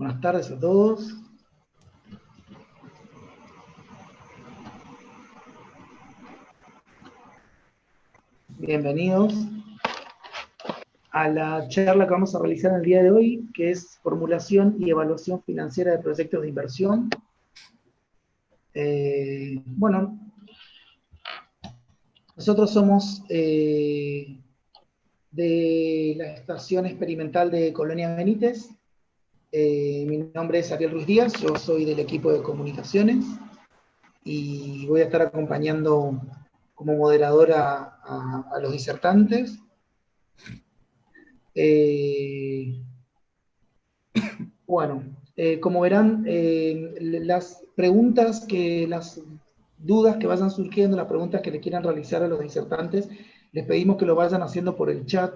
Buenas tardes a todos. Bienvenidos a la charla que vamos a realizar en el día de hoy, que es formulación y evaluación financiera de proyectos de inversión. Bueno, nosotros somos de la Estación Experimental de Colonia Benítez. Mi nombre es Ariel Ruiz Díaz, yo soy del equipo de comunicaciones y voy a estar acompañando como moderadora a los disertantes. Bueno, como verán, las dudas que vayan surgiendo, las preguntas que le quieran realizar a los disertantes, les pedimos que lo vayan haciendo por el chat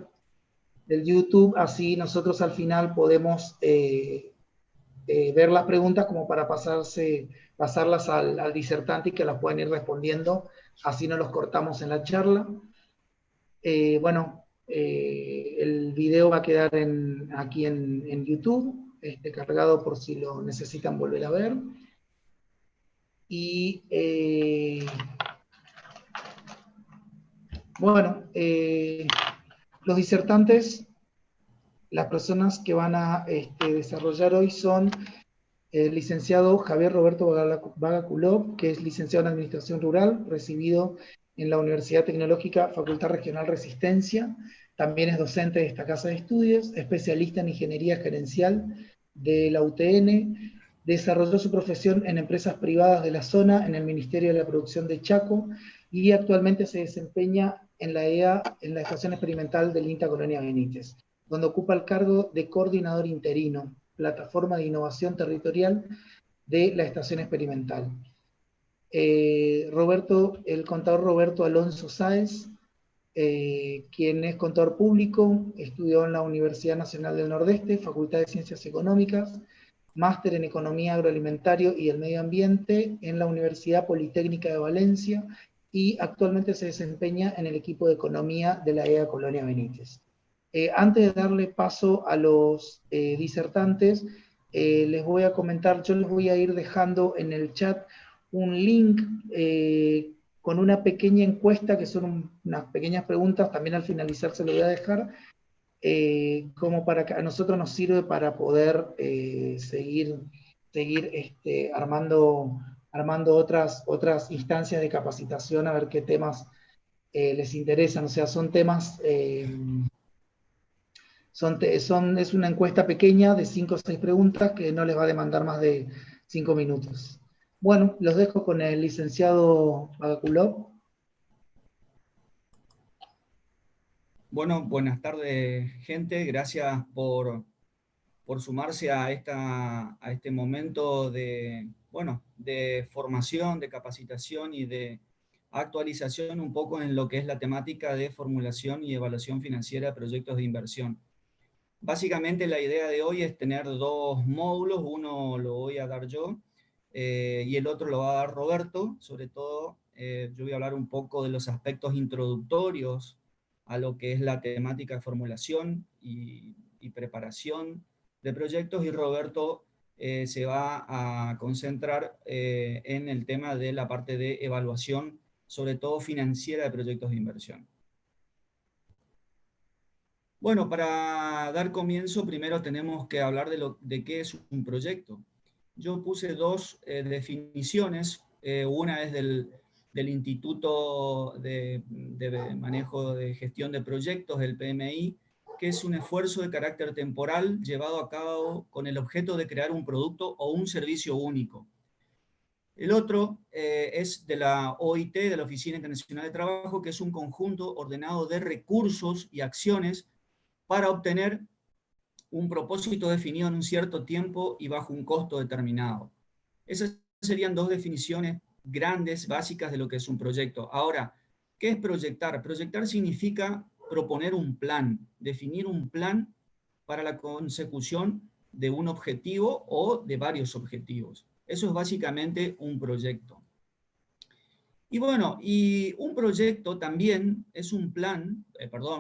del YouTube, así nosotros al final podemos ver las preguntas como para pasarlas al disertante y que las puedan ir respondiendo, así no los cortamos en la charla. El video va a quedar aquí en YouTube, cargado por si lo necesitan volver a ver. Y los disertantes, las personas que van a desarrollar hoy son el licenciado Javier Roberto Bagaculov, que es licenciado en Administración Rural, recibido en la Universidad Tecnológica Facultad Regional Resistencia. También es docente de esta casa de estudios, especialista en Ingeniería Gerencial de la UTN. Desarrolló su profesión en empresas privadas de la zona, en el Ministerio de la Producción de Chaco, y actualmente se desempeña en la EA, en la Estación Experimental del INTA Colonia Benítez, donde ocupa el cargo de coordinador interino, plataforma de innovación territorial de la Estación Experimental. El contador Roberto Alonso Sáez, quien es contador público, estudió en la Universidad Nacional del Nordeste, Facultad de Ciencias Económicas, máster en Economía Agroalimentario y el Medio Ambiente en la Universidad Politécnica de Valencia, y actualmente se desempeña en el equipo de Economía de la EA Colonia Benítez. Antes de darle paso a los disertantes, les voy a comentar, yo les voy a ir dejando en el chat un link con una pequeña encuesta, que son unas pequeñas preguntas, también al finalizar se lo voy a dejar, como para que a nosotros nos sirve para poder seguir armando otras instancias de capacitación, a ver qué temas les interesan. O sea, son temas... es una encuesta pequeña de 5 o 6 preguntas que no les va a demandar más de 5 minutos. Bueno, los dejo con el licenciado Bagaculov. Bueno, buenas tardes, gente. Gracias por sumarse a este momento de formación, de capacitación y de actualización un poco en lo que es la temática de formulación y evaluación financiera de proyectos de inversión. Básicamente la idea de hoy es tener dos módulos, uno lo voy a dar yo y el otro lo va a dar Roberto. Sobre todo yo voy a hablar un poco de los aspectos introductorios a lo que es la temática de formulación y preparación de proyectos, y Roberto se va a concentrar en el tema de la parte de evaluación, sobre todo financiera, de proyectos de inversión. Bueno, para dar comienzo, primero tenemos que hablar de qué es un proyecto. Yo puse dos definiciones. Una es del Instituto de Manejo de Gestión de Proyectos, del PMI, que es un esfuerzo de carácter temporal llevado a cabo con el objeto de crear un producto o un servicio único. El otro es de la OIT, de la Oficina Internacional de Trabajo, que es un conjunto ordenado de recursos y acciones para obtener un propósito definido en un cierto tiempo y bajo un costo determinado. Esas serían dos definiciones grandes, básicas de lo que es un proyecto. Ahora, ¿qué es proyectar? Proyectar significa proponer un plan, definir un plan para la consecución de un objetivo o de varios objetivos. Eso es básicamente un proyecto. Y bueno, y un proyecto también es un plan,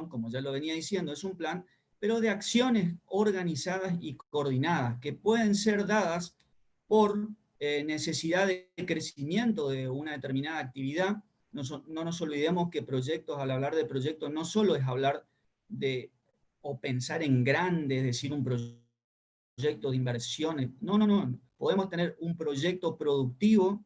como ya lo venía diciendo, es un plan pero de acciones organizadas y coordinadas, que pueden ser dadas por necesidad de crecimiento de una determinada actividad. No nos olvidemos que proyectos, al hablar de proyectos, no solo es hablar de o pensar en grande, es decir, un proyecto de inversiones. No, no, no. Podemos tener un proyecto productivo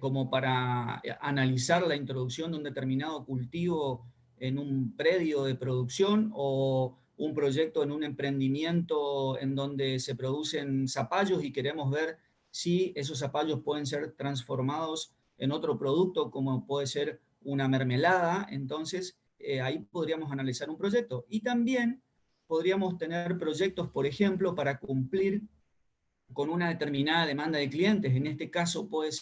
como para analizar la introducción de un determinado cultivo en un predio de producción, o un proyecto en un emprendimiento en donde se producen zapallos y queremos ver si esos zapallos pueden ser transformados en otro producto, como puede ser una mermelada. Entonces, ahí podríamos analizar un proyecto. Y también podríamos tener proyectos, por ejemplo, para cumplir con una determinada demanda de clientes. En este caso puede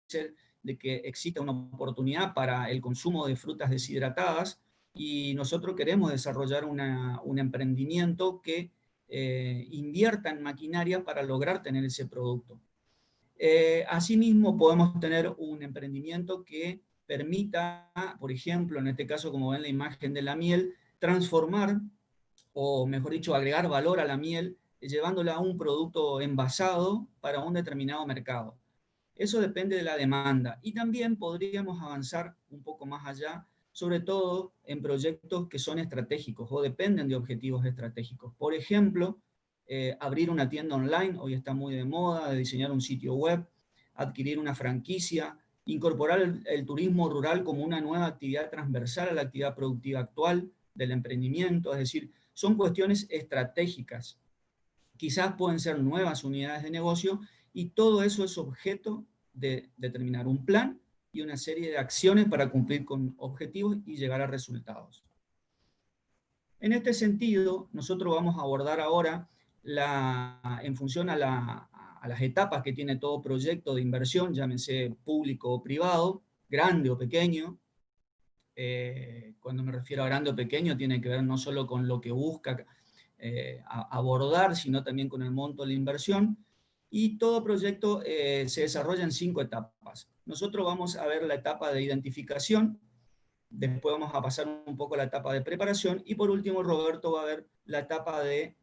ser de que exista una oportunidad para el consumo de frutas deshidratadas y nosotros queremos desarrollar un emprendimiento que invierta en maquinaria para lograr tener ese producto. Asimismo, podemos tener un emprendimiento que permita, por ejemplo, en este caso, como ven la imagen de la miel, transformar, o mejor dicho, agregar valor a la miel, llevándola a un producto envasado para un determinado mercado. Eso depende de la demanda. Y también podríamos avanzar un poco más allá, sobre todo en proyectos que son estratégicos o dependen de objetivos estratégicos. Por ejemplo, abrir una tienda online, hoy está muy de moda, de diseñar un sitio web, adquirir una franquicia, incorporar el turismo rural como una nueva actividad transversal a la actividad productiva actual del emprendimiento, es decir, son cuestiones estratégicas. Quizás pueden ser nuevas unidades de negocio y todo eso es objeto de determinar un plan y una serie de acciones para cumplir con objetivos y llegar a resultados. En este sentido, nosotros vamos a abordar ahora, en función a las etapas que tiene todo proyecto de inversión, llámese público o privado, grande o pequeño. Cuando me refiero a grande o pequeño, tiene que ver no solo con lo que busca abordar, sino también con el monto de la inversión. Y todo proyecto se desarrolla en 5 etapas. Nosotros vamos a ver la etapa de identificación, después vamos a pasar un poco a la etapa de preparación y por último Roberto va a ver la etapa de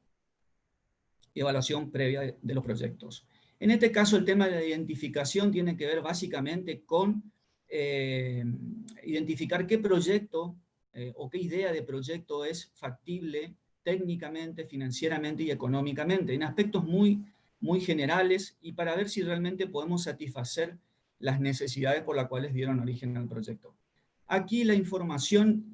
evaluación previa de los proyectos. En este caso el tema de la identificación tiene que ver básicamente con identificar qué proyecto o qué idea de proyecto es factible técnicamente, financieramente y económicamente, en aspectos muy, muy generales, y para ver si realmente podemos satisfacer las necesidades por las cuales dieron origen al proyecto. Aquí la información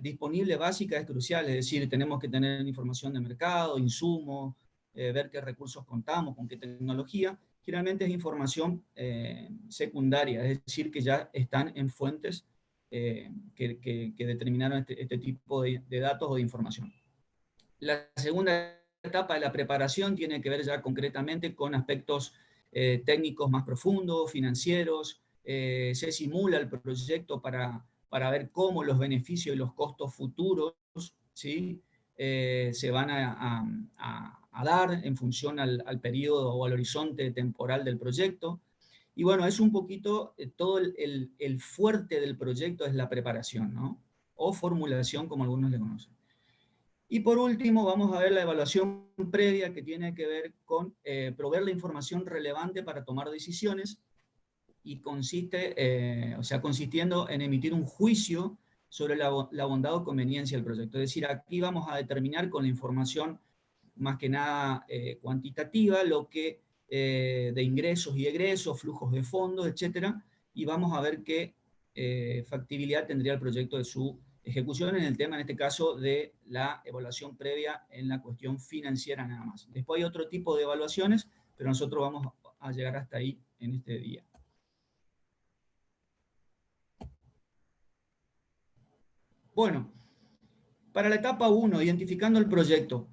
disponible básica es crucial, es decir, tenemos que tener información de mercado, insumos, ver qué recursos contamos, con qué tecnología. Generalmente es información secundaria, es decir, que ya están en fuentes que determinaron este tipo de datos o de información. La segunda etapa de la preparación tiene que ver ya concretamente con aspectos técnicos más profundos, financieros. Se simula el proyecto para ver cómo los beneficios y los costos futuros, ¿sí? Se van a dar en función al periodo o al horizonte temporal del proyecto. Y bueno, es un poquito todo el fuerte del proyecto es la preparación, ¿no? O formulación, como algunos le conocen. Y por último, vamos a ver la evaluación previa, que tiene que ver con proveer la información relevante para tomar decisiones, y consistiendo en emitir un juicio sobre la bondad o conveniencia del proyecto. Es decir, aquí vamos a determinar con la información más que nada cuantitativa, lo que de ingresos y egresos, flujos de fondos, etcétera, y vamos a ver qué factibilidad tendría el proyecto de su ejecución en el tema, en este caso, de la evaluación previa en la cuestión financiera nada más. Después hay otro tipo de evaluaciones, pero nosotros vamos a llegar hasta ahí en este día. Bueno, para la etapa 1, identificando el proyecto.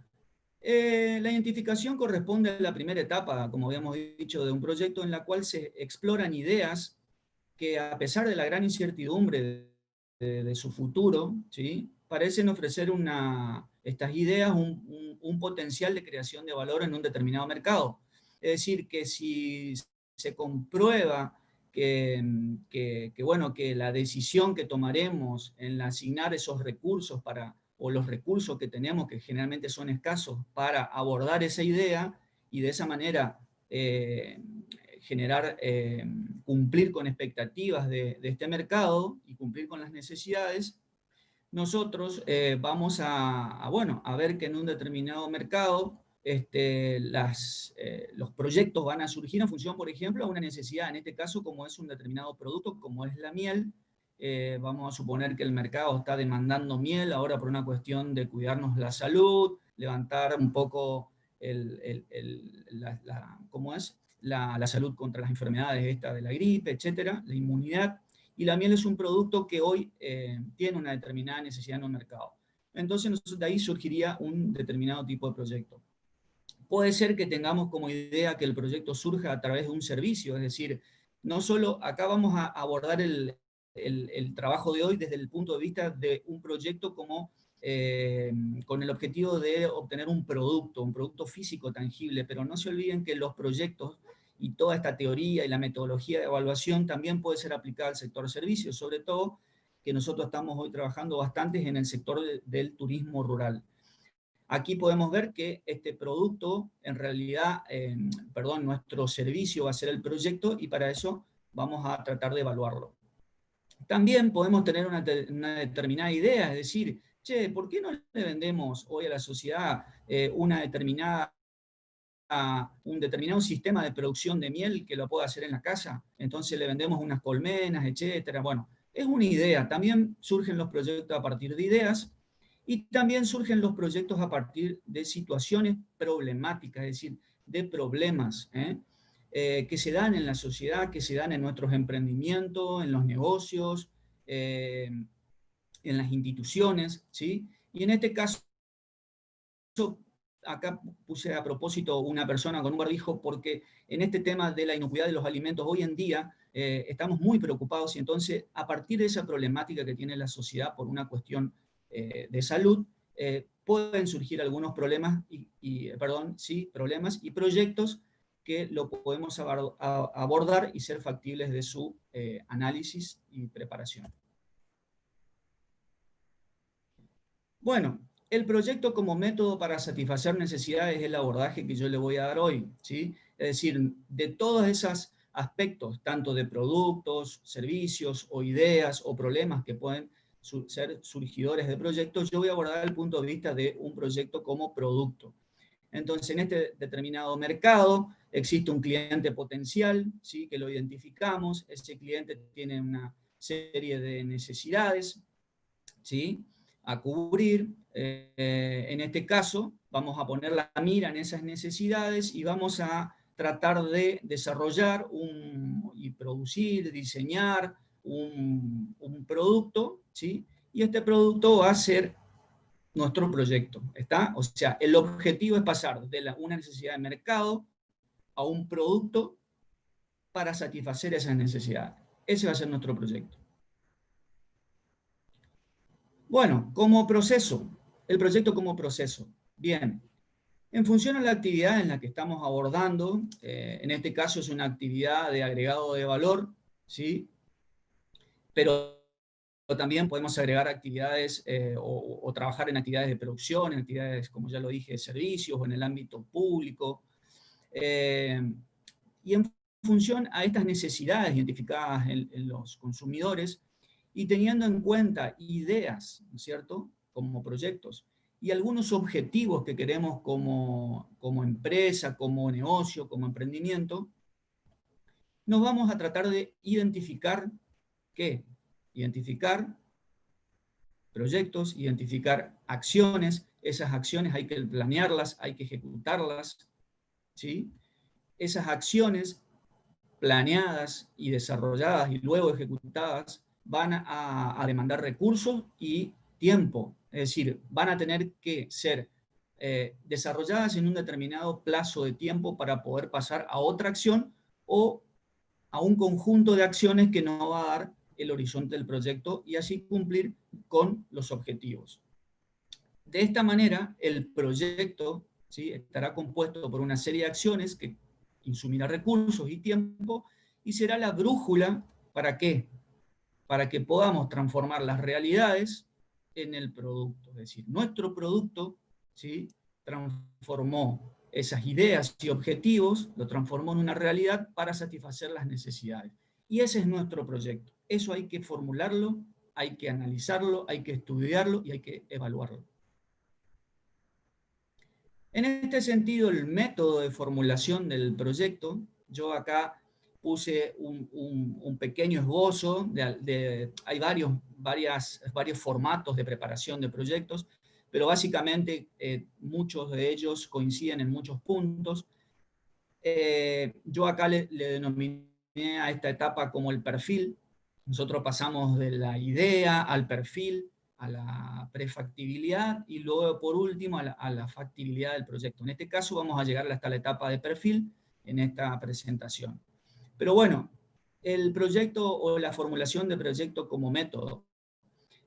La identificación corresponde a la primera etapa, como habíamos dicho, de un proyecto en la cual se exploran ideas que, a pesar de la gran incertidumbre de su futuro, ¿sí?, parecen ofrecer estas ideas un potencial de creación de valor en un determinado mercado. Es decir, que si se comprueba bueno, que la decisión que tomaremos en asignar esos recursos para o los recursos que tenemos, que generalmente son escasos, para abordar esa idea y de esa manera generar, cumplir con expectativas de este mercado y cumplir con las necesidades, nosotros vamos bueno, a ver que en un determinado mercado los proyectos van a surgir en función, por ejemplo, a una necesidad, en este caso, como es un determinado producto, como es la miel. Vamos a suponer que el mercado está demandando miel ahora por una cuestión de cuidarnos la salud, levantar un poco ¿cómo es? La salud contra las enfermedades de la gripe, etcétera, la inmunidad. Y la miel es un producto que hoy tiene una determinada necesidad en el mercado. Entonces, de ahí surgiría un determinado tipo de proyecto. Puede ser que tengamos como idea que el proyecto surja a través de un servicio, es decir, no solo acá vamos a abordar el trabajo de hoy desde el punto de vista de un proyecto como con el objetivo de obtener un producto físico tangible, pero no se olviden que los proyectos y toda esta teoría y la metodología de evaluación también puede ser aplicada al sector servicios, sobre todo que nosotros estamos hoy trabajando bastante en el sector del turismo rural. Aquí podemos ver que este producto, en realidad, nuestro servicio va a ser el proyecto y para eso vamos a tratar de evaluarlo. También podemos tener una determinada idea, es decir, che, ¿por qué no le vendemos hoy a la sociedad un determinado sistema de producción de miel que lo pueda hacer en la casa? Entonces le vendemos unas colmenas, etcétera. Bueno, es una idea. También surgen los proyectos a partir de ideas y también surgen los proyectos a partir de situaciones problemáticas, es decir, de problemas que se dan en la sociedad, que se dan en nuestros emprendimientos, en los negocios, en las instituciones, ¿sí? Y en este caso, acá puse a propósito una persona con un barbijo porque en este tema de la inocuidad de los alimentos hoy en día estamos muy preocupados y entonces a partir de esa problemática que tiene la sociedad por una cuestión de salud, pueden surgir algunos problemas problemas y proyectos que lo podemos abordar y ser factibles de su análisis y preparación. Bueno, el proyecto como método para satisfacer necesidades es el abordaje que yo le voy a dar hoy, ¿sí? Es decir, de todos esos aspectos, tanto de productos, servicios o ideas o problemas que pueden ser surgidores de proyectos, yo voy a abordar el punto de vista de un proyecto como producto. Entonces, en este determinado mercado existe un cliente potencial, ¿sí? Que lo identificamos, ese cliente tiene una serie de necesidades, ¿sí? A cubrir. En este caso, vamos a poner la mira en esas necesidades y vamos a tratar de desarrollar y producir, diseñar un producto, ¿sí? Y este producto va a ser nuestro proyecto, ¿está? O sea, el objetivo es pasar de una necesidad de mercado a un producto para satisfacer esas necesidades. Ese va a ser nuestro proyecto. Bueno, como proceso, el proyecto como proceso. Bien, en función a la actividad en la que estamos abordando, en este caso es una actividad de agregado de valor, ¿sí? Pero también podemos agregar actividades o trabajar en actividades de producción, en actividades, como ya lo dije, de servicios o en el ámbito público. Y en función a estas necesidades identificadas en los consumidores y teniendo en cuenta ideas, ¿no es cierto?, como proyectos y algunos objetivos que queremos como empresa, como negocio, como emprendimiento, nos vamos a tratar de identificar ¿qué? Identificar proyectos, identificar acciones. Esas acciones hay que planearlas, hay que ejecutarlas, ¿sí? Esas acciones planeadas y desarrolladas y luego ejecutadas van a demandar recursos y tiempo. Es decir, van a tener que ser desarrolladas en un determinado plazo de tiempo para poder pasar a otra acción o a un conjunto de acciones que nos va a dar el horizonte del proyecto y así cumplir con los objetivos. De esta manera, el proyecto, ¿sí?, estará compuesto por una serie de acciones que insumirá recursos y tiempo y será la brújula, ¿para qué? Para que podamos transformar las realidades, en el producto. Es decir, nuestro producto, ¿sí?, transformó esas ideas y objetivos, lo transformó en una realidad para satisfacer las necesidades. Y ese es nuestro proyecto. Eso hay que formularlo, hay que analizarlo, hay que estudiarlo y hay que evaluarlo. En este sentido, el método de formulación del proyecto, yo acá puse un pequeño esbozo, hay varios formatos de preparación de proyectos, pero básicamente muchos de ellos coinciden en muchos puntos. Yo acá le denominé a esta etapa como el perfil. Nosotros pasamos de la idea al perfil, a la prefactibilidad y luego, por último, a la factibilidad del proyecto. En este caso vamos a llegar hasta la etapa de perfil en esta presentación. Pero bueno, el proyecto o la formulación de proyecto como método.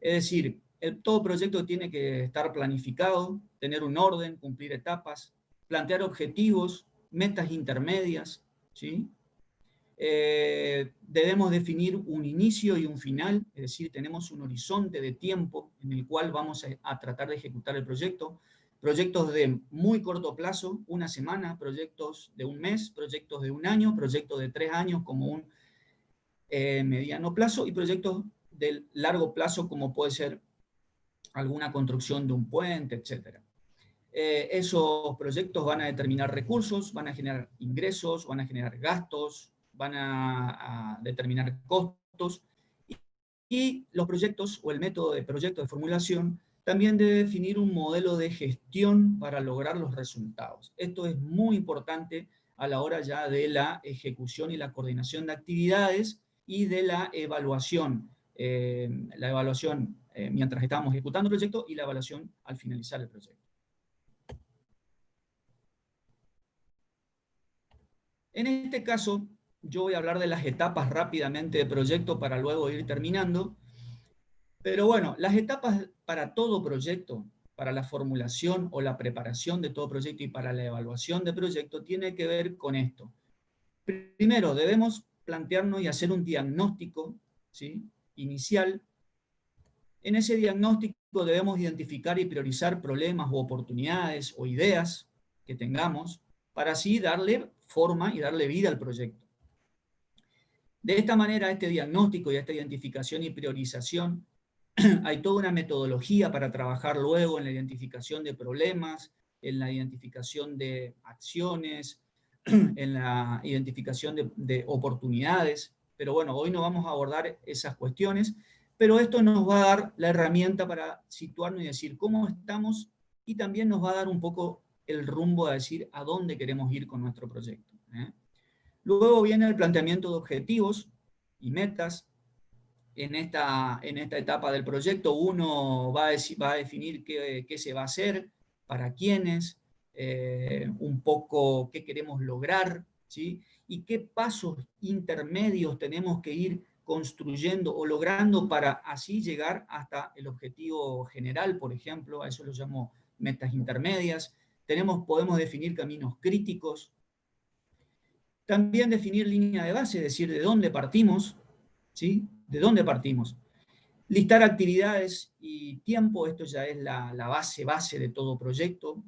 Es decir, todo proyecto tiene que estar planificado, tener un orden, cumplir etapas, plantear objetivos, metas intermedias, ¿sí? Debemos definir un inicio y un final, es decir, tenemos un horizonte de tiempo en el cual vamos a tratar de ejecutar el proyecto. Proyectos de muy corto plazo, una semana, proyectos de un mes, proyectos de un año, proyectos de 3 años como un mediano plazo y proyectos de largo plazo como puede ser alguna construcción de un puente, etc. Esos proyectos van a determinar recursos, van a generar ingresos, van a generar gastos, van a determinar costos. Y los proyectos o el método de proyecto de formulación también debe definir un modelo de gestión para lograr los resultados. Esto es muy importante a la hora ya de la ejecución y la coordinación de actividades y de la evaluación. Mientras estamos ejecutando el proyecto y la evaluación al finalizar el proyecto. En este caso, yo voy a hablar de las etapas rápidamente de proyecto para luego ir terminando. Pero bueno, las etapas para todo proyecto, para la formulación o la preparación de todo proyecto y para la evaluación de proyecto, tiene que ver con esto. Primero, debemos plantearnos y hacer un diagnóstico, ¿sí?, inicial. En ese diagnóstico debemos identificar y priorizar problemas o oportunidades o ideas que tengamos para así darle forma y darle vida al proyecto. De esta manera, este diagnóstico y esta identificación y priorización, hay toda una metodología para trabajar luego en la identificación de problemas, en la identificación de acciones, en la identificación de oportunidades. Pero bueno, hoy no vamos a abordar esas cuestiones, pero esto nos va a dar la herramienta para situarnos y decir cómo estamos y también nos va a dar un poco el rumbo a decir a dónde queremos ir con nuestro proyecto. Luego viene el planteamiento de objetivos y metas. En esta etapa del proyecto uno va a definir qué se va a hacer, para quiénes, un poco qué queremos lograr, ¿sí?, y qué pasos intermedios tenemos que ir construyendo o logrando para así llegar hasta el objetivo general, por ejemplo, a eso lo llamo metas intermedias. Podemos definir caminos críticos. También definir línea de base, es decir, de dónde partimos, ¿sí? ¿De dónde partimos? Listar actividades y tiempo, esto ya es la base de todo proyecto,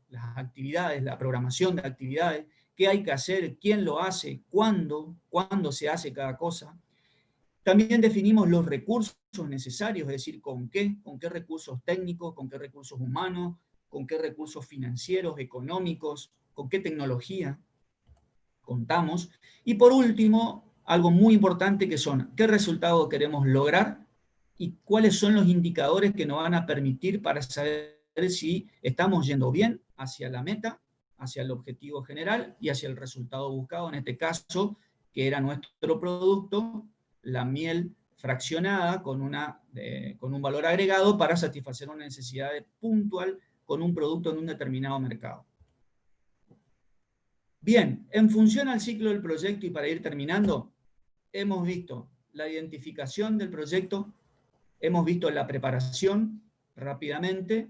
las actividades, la programación de actividades, qué hay que hacer, quién lo hace, cuándo se hace cada cosa. También definimos los recursos necesarios, es decir, con qué recursos técnicos, con qué recursos humanos, con qué recursos financieros, económicos, con qué tecnología contamos. Y por último, algo muy importante que son qué resultado queremos lograr y cuáles son los indicadores que nos van a permitir para saber si estamos yendo bien hacia la meta, hacia el objetivo general y hacia el resultado buscado, en este caso, que era nuestro producto, la miel fraccionada con un valor agregado para satisfacer una necesidad puntual con un producto en un determinado mercado. Bien, en función al ciclo del proyecto y para ir terminando, hemos visto la identificación del proyecto, hemos visto la preparación rápidamente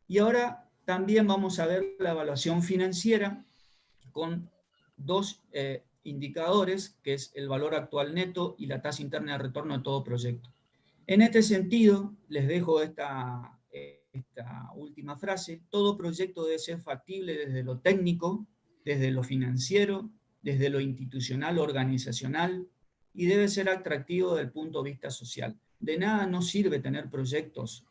y ahora también vamos a ver la evaluación financiera con dos indicadores, que es el valor actual neto y la tasa interna de retorno de todo proyecto. En este sentido, les dejo esta última frase: todo proyecto debe ser factible desde lo técnico, desde lo financiero, desde lo institucional, organizacional, y debe ser atractivo desde el punto de vista social. De nada nos sirve tener proyectos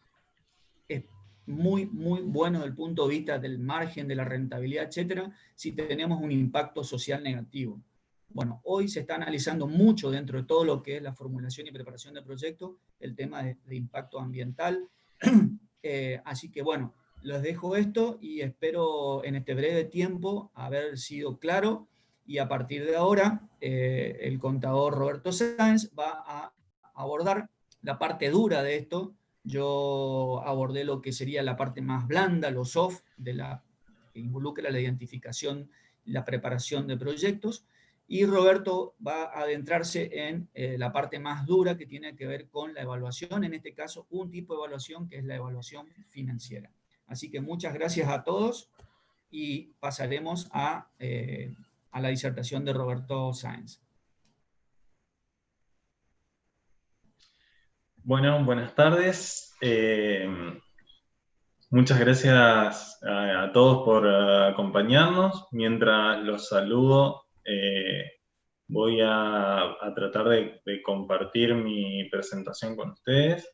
muy buenos desde el punto de vista del margen, de la rentabilidad, etcétera, si tenemos un impacto social negativo. Bueno, hoy se está analizando mucho dentro de todo lo que es la formulación y preparación de proyectos, el tema de impacto ambiental. Así que bueno, les dejo esto y espero en este breve tiempo haber sido claro, y a partir de ahora el contador Roberto Sáenz va a abordar la parte dura de esto. Yo abordé lo que sería la parte más blanda, lo soft, que involucra la identificación y la preparación de proyectos, y Roberto va a adentrarse en la parte más dura, que tiene que ver con la evaluación, en este caso un tipo de evaluación que es la evaluación financiera. Así que muchas gracias a todos y pasaremos a la disertación de Roberto Sáenz. Bueno, buenas tardes. Muchas gracias a todos por acompañarnos. Mientras los saludo, voy a tratar de compartir mi presentación con ustedes.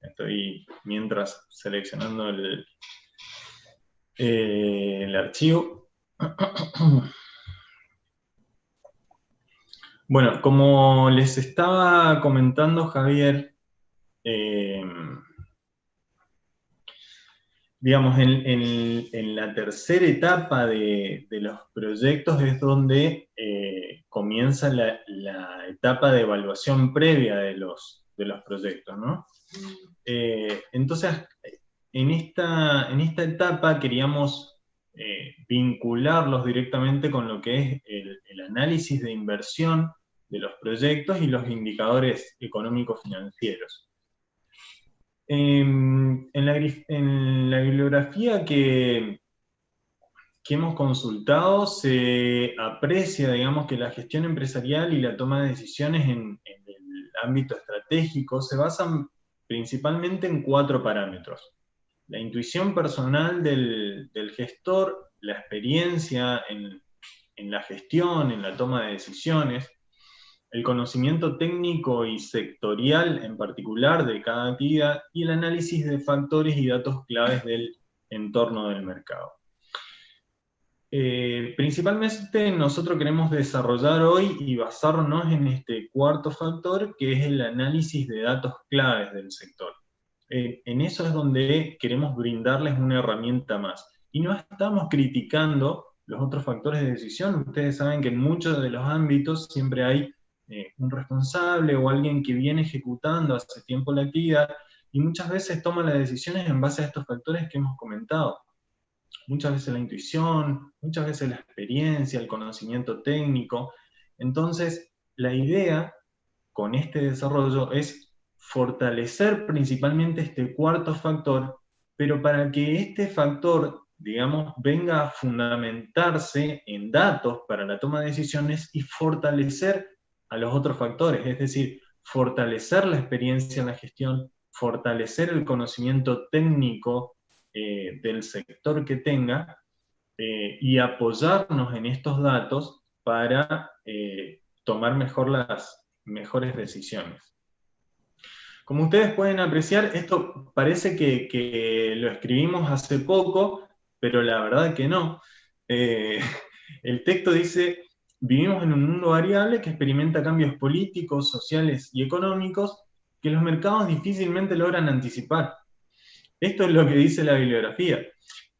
Estoy mientras seleccionando el archivo. Bueno, como les estaba comentando Javier, digamos, en la tercera etapa de los proyectos es donde comienza la etapa de evaluación previa de los proyectos, ¿no? Entonces, en esta etapa queríamos vincularlos directamente con lo que es el análisis de inversión de los proyectos y los indicadores económicos financieros. En la bibliografía que hemos consultado se aprecia, digamos, que la gestión empresarial y la toma de decisiones en el ámbito estratégico se basan principalmente en 4 parámetros: la intuición personal del gestor, la experiencia en la gestión, en la toma de decisiones, el conocimiento técnico y sectorial en particular de cada actividad, y el análisis de factores y datos claves del entorno del mercado. Principalmente nosotros queremos desarrollar hoy y basarnos en este cuarto factor, que es el análisis de datos claves del sector. En eso es donde queremos brindarles una herramienta más. Y no estamos criticando los otros factores de decisión. Ustedes saben que en muchos de los ámbitos siempre hay un responsable o alguien que viene ejecutando hace tiempo la actividad, y muchas veces toma las decisiones en base a estos factores que hemos comentado. Muchas veces la intuición, muchas veces la experiencia, el conocimiento técnico. Entonces, la idea con este desarrollo es fortalecer principalmente este cuarto factor, pero para que este factor, digamos, venga a fundamentarse en datos para la toma de decisiones y fortalecer a los otros factores, es decir, fortalecer la experiencia en la gestión, fortalecer el conocimiento técnico del sector que tenga, y apoyarnos en estos datos para tomar las mejores decisiones. Como ustedes pueden apreciar, esto parece que lo escribimos hace poco, pero la verdad que no. El texto dice: vivimos en un mundo variable que experimenta cambios políticos, sociales y económicos que los mercados difícilmente logran anticipar. Esto es lo que dice la bibliografía.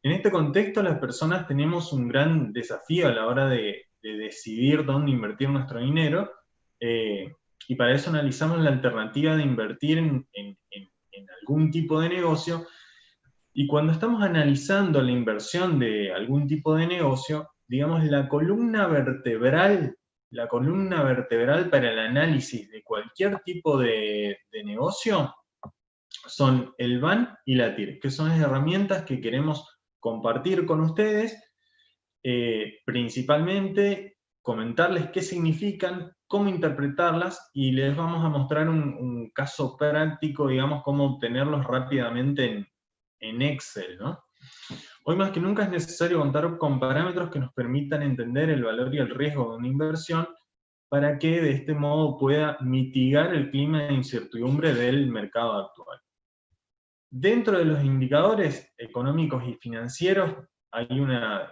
En este contexto, las personas tenemos un gran desafío a la hora de decidir dónde invertir nuestro dinero, y para eso analizamos la alternativa de invertir en algún tipo de negocio. Y cuando estamos analizando la inversión de algún tipo de negocio, digamos, la columna vertebral para el análisis de cualquier tipo de negocio son el BAN y la TIR, que son las herramientas que queremos compartir con ustedes, principalmente comentarles qué significan, cómo interpretarlas, y les vamos a mostrar un caso práctico, digamos, cómo obtenerlos rápidamente en Excel, ¿no? Hoy más que nunca es necesario contar con parámetros que nos permitan entender el valor y el riesgo de una inversión, para que de este modo pueda mitigar el clima de incertidumbre del mercado actual. Dentro de los indicadores económicos y financieros hay una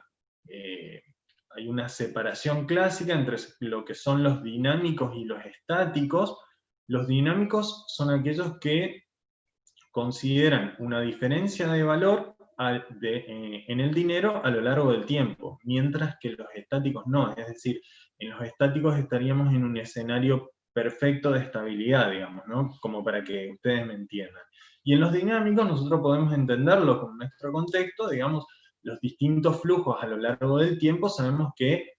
separación clásica entre lo que son los dinámicos y los estáticos. Los dinámicos son aquellos que consideran una diferencia de valor en el dinero a lo largo del tiempo, mientras que los estáticos no. Es decir, en los estáticos estaríamos en un escenario perfecto de estabilidad, digamos, ¿no? Como para que ustedes me entiendan. Y en los dinámicos nosotros podemos entenderlo con nuestro contexto, digamos, los distintos flujos a lo largo del tiempo. Sabemos que,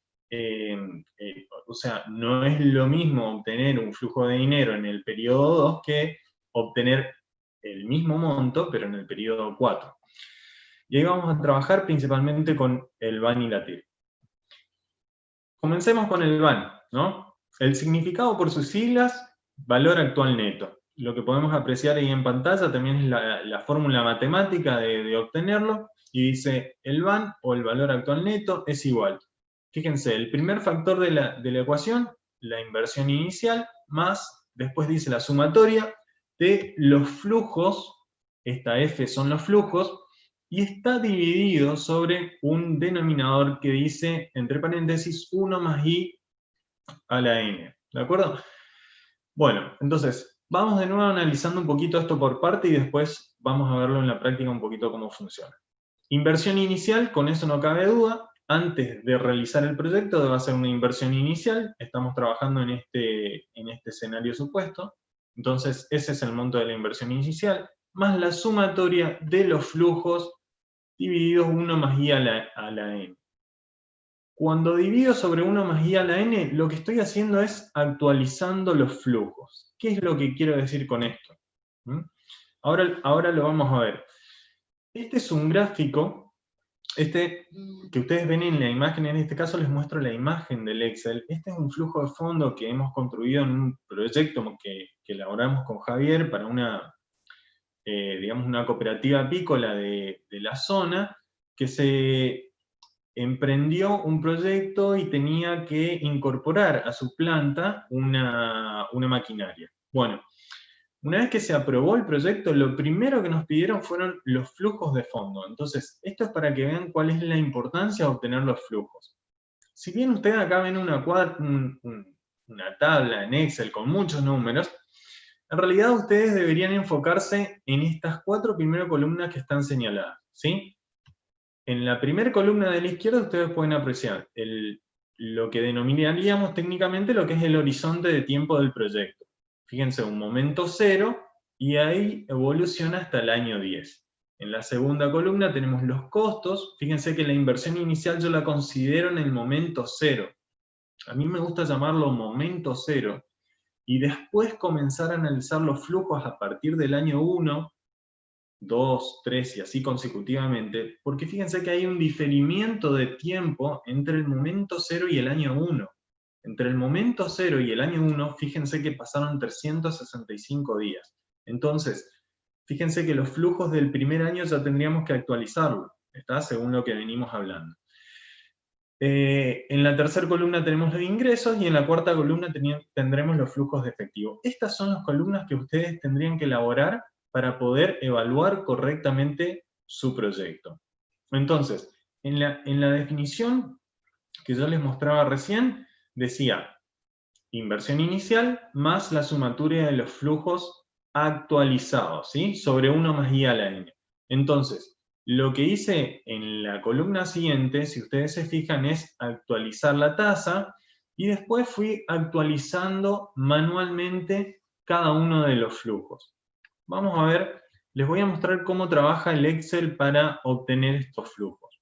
o sea, no es lo mismo obtener un flujo de dinero en el periodo 2 que obtener el mismo monto, pero en el periodo 4. Y ahí vamos a trabajar principalmente con el VAN y la TIR. Comencemos con el VAN, ¿no? El significado por sus siglas, valor actual neto. Lo que podemos apreciar ahí en pantalla también es la fórmula matemática de obtenerlo, y dice el VAN, o el valor actual neto, es igual. Fíjense, el primer factor de la ecuación, la inversión inicial, más, después dice la sumatoria de los flujos, esta F son los flujos, y está dividido sobre un denominador que dice, entre paréntesis, 1 más I a la N. ¿De acuerdo? Bueno, entonces, vamos de nuevo analizando un poquito esto por parte, y después vamos a verlo en la práctica un poquito cómo funciona. Inversión inicial, con eso no cabe duda. Antes de realizar el proyecto debe hacer una inversión inicial. Estamos trabajando en este escenario supuesto. Entonces, ese es el monto de la inversión inicial, más la sumatoria de los flujos divididos 1 más I a la N. Cuando divido sobre 1 más I a la N, lo que estoy haciendo es actualizando los flujos. ¿Qué es lo que quiero decir con esto? Ahora lo vamos a ver. Este es un gráfico, que ustedes ven en la imagen. En este caso les muestro la imagen del Excel. Este es un flujo de fondo que hemos construido en un proyecto que elaboramos con Javier para digamos, una cooperativa apícola de la zona, que se emprendió un proyecto y tenía que incorporar a su planta una maquinaria. Bueno, una vez que se aprobó el proyecto, lo primero que nos pidieron fueron los flujos de fondo. Entonces, esto es para que vean cuál es la importancia de obtener los flujos. Si bien ustedes acá ven una tabla en Excel con muchos números, en realidad ustedes deberían enfocarse en estas 4 primeras columnas que están señaladas, ¿sí? En la primera columna de la izquierda ustedes pueden apreciar lo que denominaríamos técnicamente lo que es el horizonte de tiempo del proyecto. Fíjense, un momento 0, y ahí evoluciona hasta el año 10. En la segunda columna tenemos los costos. Fíjense que la inversión inicial yo la considero en el momento 0. A mí me gusta llamarlo momento 0. Y después comenzar a analizar los flujos a partir del año 1, 2, 3 y así consecutivamente, porque fíjense que hay un diferimiento de tiempo entre el momento 0 y el año 1. Entre el momento 0 y el año 1, fíjense que pasaron 365 días. Entonces, fíjense que los flujos del primer año ya tendríamos que actualizarlo, ¿está? Según lo que venimos hablando. En la tercera columna tenemos los ingresos, y en la cuarta columna tendremos los flujos de efectivo. Estas son las columnas que ustedes tendrían que elaborar para poder evaluar correctamente su proyecto. Entonces, en la definición que yo les mostraba recién, decía inversión inicial más la sumatoria de los flujos actualizados, ¿sí? Sobre 1 más I a la N. Entonces, lo que hice en la columna siguiente, si ustedes se fijan, es actualizar la tasa, y después fui actualizando manualmente cada uno de los flujos. Vamos a ver, les voy a mostrar cómo trabaja el Excel para obtener estos flujos.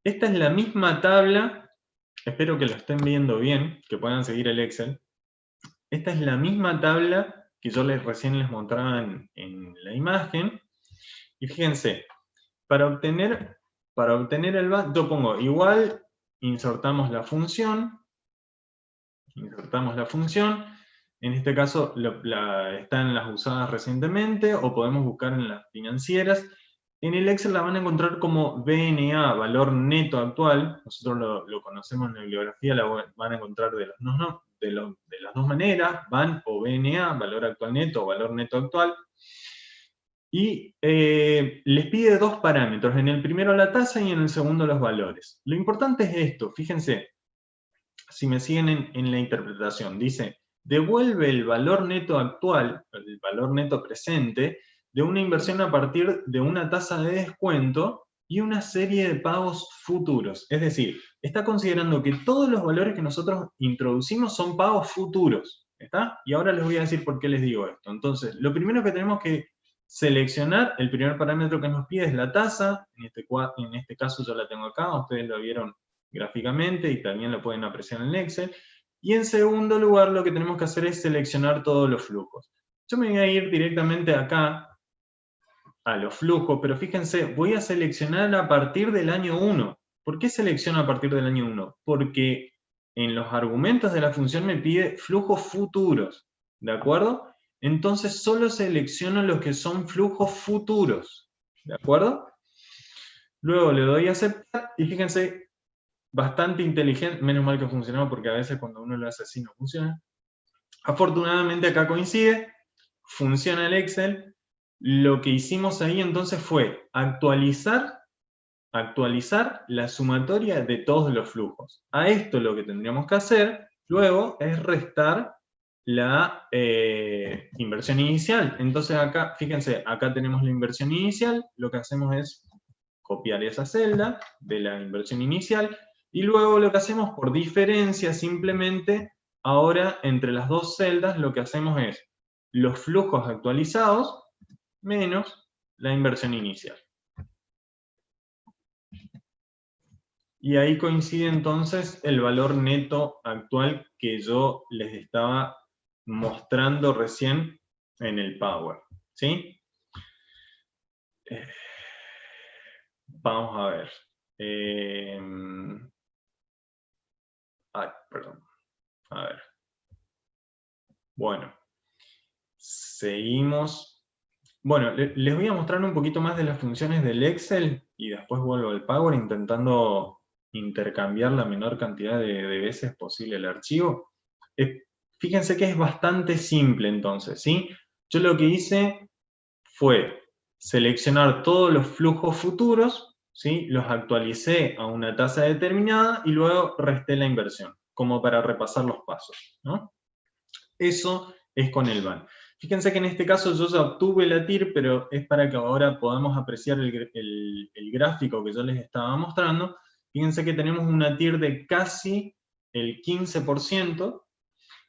Esta es la misma tabla, espero que lo estén viendo bien, que puedan seguir el Excel. Esta es la misma tabla que yo recién les mostraba en la imagen. Y fíjense, para obtener el VAN, yo pongo igual insertamos la función, en este caso están las usadas recientemente, o podemos buscar en las financieras. En el Excel la van a encontrar como BNA, valor neto actual. Nosotros lo conocemos en la bibliografía, la van a encontrar de las dos maneras, VAN o BNA, valor actual neto o valor neto actual. Y les pide dos parámetros, en el primero la tasa y en el segundo los valores. Lo importante es esto, fíjense, si me siguen en la interpretación, dice, devuelve el valor neto actual, el valor neto presente, de una inversión a partir de una tasa de descuento y una serie de pagos futuros. Es decir, está considerando que todos los valores que nosotros introducimos son pagos futuros. ¿Está? Y ahora les voy a decir por qué les digo esto. Entonces, lo primero que tenemos que seleccionar, el primer parámetro que nos pide es la tasa. En este caso yo la tengo acá, ustedes lo vieron gráficamente y también lo pueden apreciar en el Excel. Y en segundo lugar, lo que tenemos que hacer es seleccionar todos los flujos. Yo me voy a ir directamente acá a los flujos, pero fíjense, voy a seleccionar a partir del año 1. ¿Por qué selecciono a partir del año 1? Porque en los argumentos de la función me pide flujos futuros, ¿de acuerdo? Entonces solo selecciono los que son flujos futuros, ¿de acuerdo? Luego le doy a aceptar, y fíjense, bastante inteligente, menos mal que funcionó, porque a veces cuando uno lo hace así no funciona. Afortunadamente acá coincide, funciona el Excel. Lo que hicimos ahí entonces fue actualizar la sumatoria de todos los flujos. A esto lo que tendríamos que hacer luego es restar la inversión inicial. Entonces acá, fíjense, acá tenemos la inversión inicial, lo que hacemos es copiar esa celda de la inversión inicial, y luego lo que hacemos por diferencia simplemente, ahora entre las dos celdas lo que hacemos es los flujos actualizados menos la inversión inicial. Y ahí coincide entonces el valor neto actual que yo les estaba mostrando recién en el Power. ¿Sí? Vamos a ver. Perdón. A ver. Bueno. Seguimos. Bueno, les voy a mostrar un poquito más de las funciones del Excel y después vuelvo al Power intentando intercambiar la menor cantidad de veces posible el archivo. Fíjense que es bastante simple entonces, ¿sí? Yo lo que hice fue seleccionar todos los flujos futuros, ¿sí? Los actualicé a una tasa determinada y luego resté la inversión, como para repasar los pasos, ¿no? Eso es con el VAN. Fíjense que en este caso yo ya obtuve la TIR, pero es para que ahora podamos apreciar el gráfico que yo les estaba mostrando. Fíjense que tenemos una TIR de casi el 15%.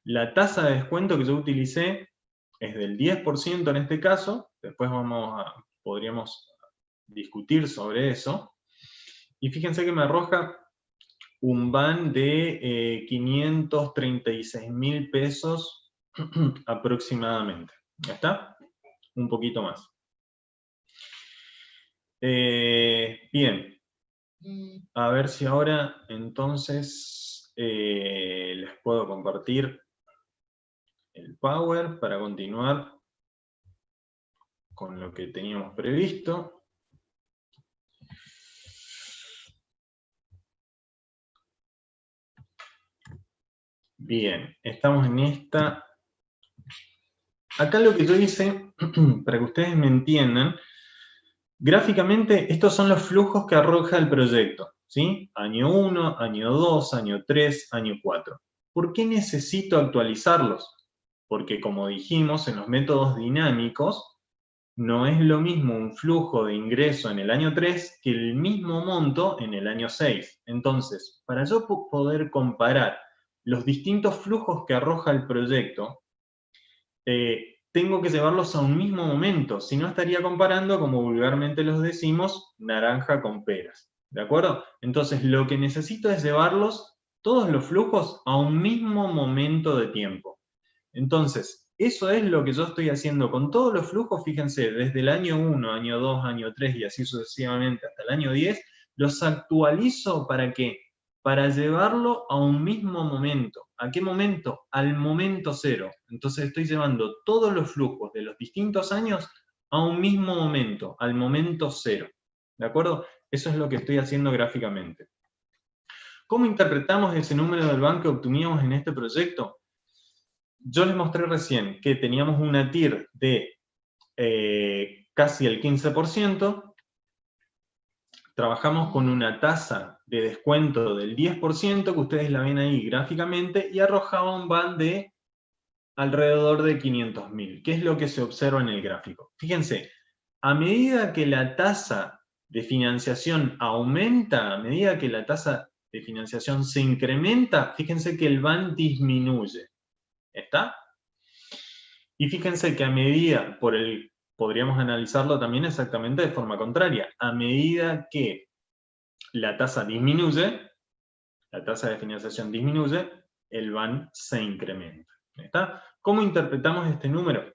La tasa de descuento que yo utilicé es del 10% en este caso. Después podríamos discutir sobre eso. Y fíjense que me arroja un VAN de 536.000 pesos aproximadamente. ¿Ya está? Un poquito más. Bien. A ver si ahora entonces les puedo compartir el Power para continuar con lo que teníamos previsto. Bien, estamos en esta. Acá lo que yo hice, para que ustedes me entiendan, gráficamente estos son los flujos que arroja el proyecto, ¿sí? Año 1, año 2, año 3, año 4. ¿Por qué necesito actualizarlos? Porque como dijimos, en los métodos dinámicos, no es lo mismo un flujo de ingreso en el año 3 que el mismo monto en el año 6. Entonces, para yo poder comparar los distintos flujos que arroja el proyecto, tengo que llevarlos a un mismo momento, si no estaría comparando, como vulgarmente los decimos, naranja con peras, ¿de acuerdo? Entonces lo que necesito es llevarlos, todos los flujos, a un mismo momento de tiempo. Entonces, eso es lo que yo estoy haciendo con todos los flujos, fíjense, desde el año 1, año 2, año 3 y así sucesivamente hasta el año 10, los actualizo para que para llevarlo a un mismo momento. ¿A qué momento? Al momento cero. Entonces estoy llevando todos los flujos de los distintos años a un mismo momento, al momento cero. ¿De acuerdo? Eso es lo que estoy haciendo gráficamente. ¿Cómo interpretamos ese número del BAN que obtuvimos en este proyecto? Yo les mostré recién que teníamos una TIR de casi el 15%, trabajamos con una tasa de descuento del 10%, que ustedes la ven ahí gráficamente, y arrojaba un BAN de alrededor de 500.000. ¿Qué es lo que se observa en el gráfico? Fíjense, a medida que la tasa de financiación aumenta, a medida que la tasa de financiación se incrementa, fíjense que el BAN disminuye. ¿Está? Y fíjense que a medida, podríamos analizarlo también exactamente de forma contraria. A medida que la tasa disminuye, la tasa de financiación disminuye, el BAN se incrementa. ¿Está? ¿Cómo interpretamos este número?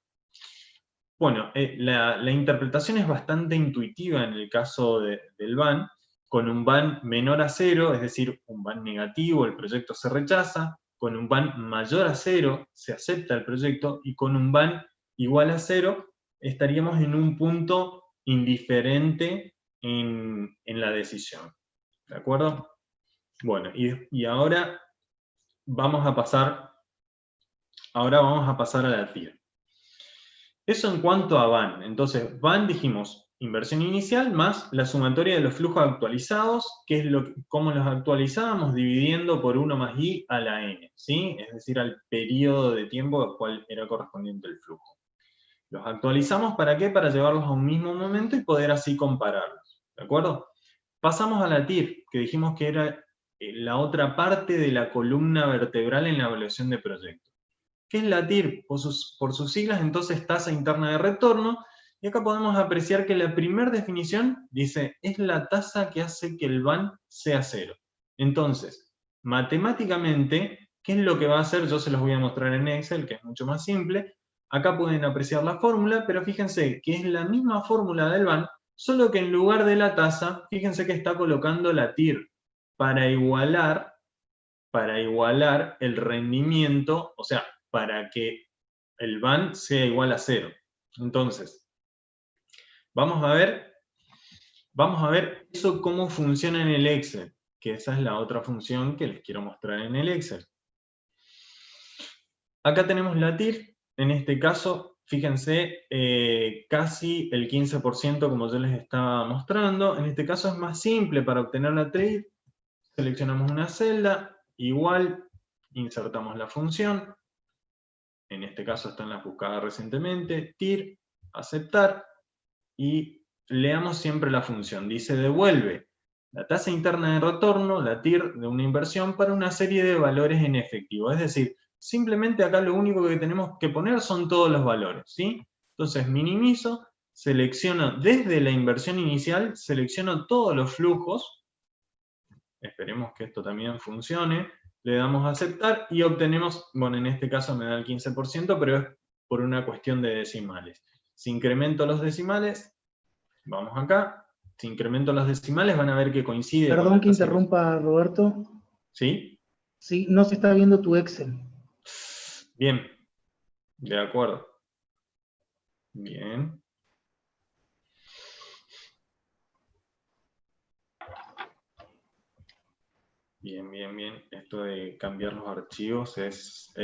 Bueno, la interpretación es bastante intuitiva en el caso del BAN. Con un BAN menor a 0, es decir, un BAN negativo, el proyecto se rechaza. Con un BAN mayor a 0, se acepta el proyecto. Y con un BAN igual a 0, estaríamos en un punto indiferente en la decisión. ¿De acuerdo? Bueno, y ahora vamos a pasar a la TIR. Eso en cuanto a BAN. Entonces, BAN dijimos, inversión inicial más la sumatoria de los flujos actualizados, que es cómo los actualizábamos, dividiendo por 1 más I a la N, ¿sí? Es decir, al periodo de tiempo al cual era correspondiente el flujo. Los actualizamos, ¿para qué? Para llevarlos a un mismo momento y poder así compararlos, ¿de acuerdo? Pasamos a la TIR, que dijimos que era la otra parte de la columna vertebral en la evaluación de proyectos. ¿Qué es la TIR? Por sus siglas, entonces, tasa interna de retorno, y acá podemos apreciar que la primera definición dice, es la tasa que hace que el BAN sea 0. Entonces, matemáticamente, ¿qué es lo que va a hacer? Yo se los voy a mostrar en Excel, que es mucho más simple. Acá pueden apreciar la fórmula, pero fíjense que es la misma fórmula del BAN, solo que en lugar de la tasa, fíjense que está colocando la TIR, para igualar el rendimiento, o sea, para que el BAN sea igual a 0. Entonces, vamos a ver eso cómo funciona en el Excel, que esa es la otra función que les quiero mostrar en el Excel. Acá tenemos la TIR, en este caso, fíjense, casi el 15% como yo les estaba mostrando. En este caso es más simple para obtener la TIR. Seleccionamos una celda, igual, insertamos la función. En este caso están las buscadas recientemente, TIR, aceptar, y leamos siempre la función. Dice, devuelve la tasa interna de retorno, la TIR, de una inversión para una serie de valores en efectivo. Es decir, simplemente acá lo único que tenemos que poner son todos los valores, ¿sí? Entonces minimizo, selecciono desde la inversión inicial, selecciono todos los flujos, esperemos que esto también funcione, le damos a aceptar y obtenemos, bueno, en este caso me da el 15%, pero es por una cuestión de decimales. Si incremento los decimales, vamos acá, si incremento los decimales van a ver que coincide. Perdón que interrumpa, Roberto. ¿Sí? Sí, no se está viendo tu Excel. Bien, de acuerdo. Bien. Bien, bien, bien. Esto de cambiar los archivos es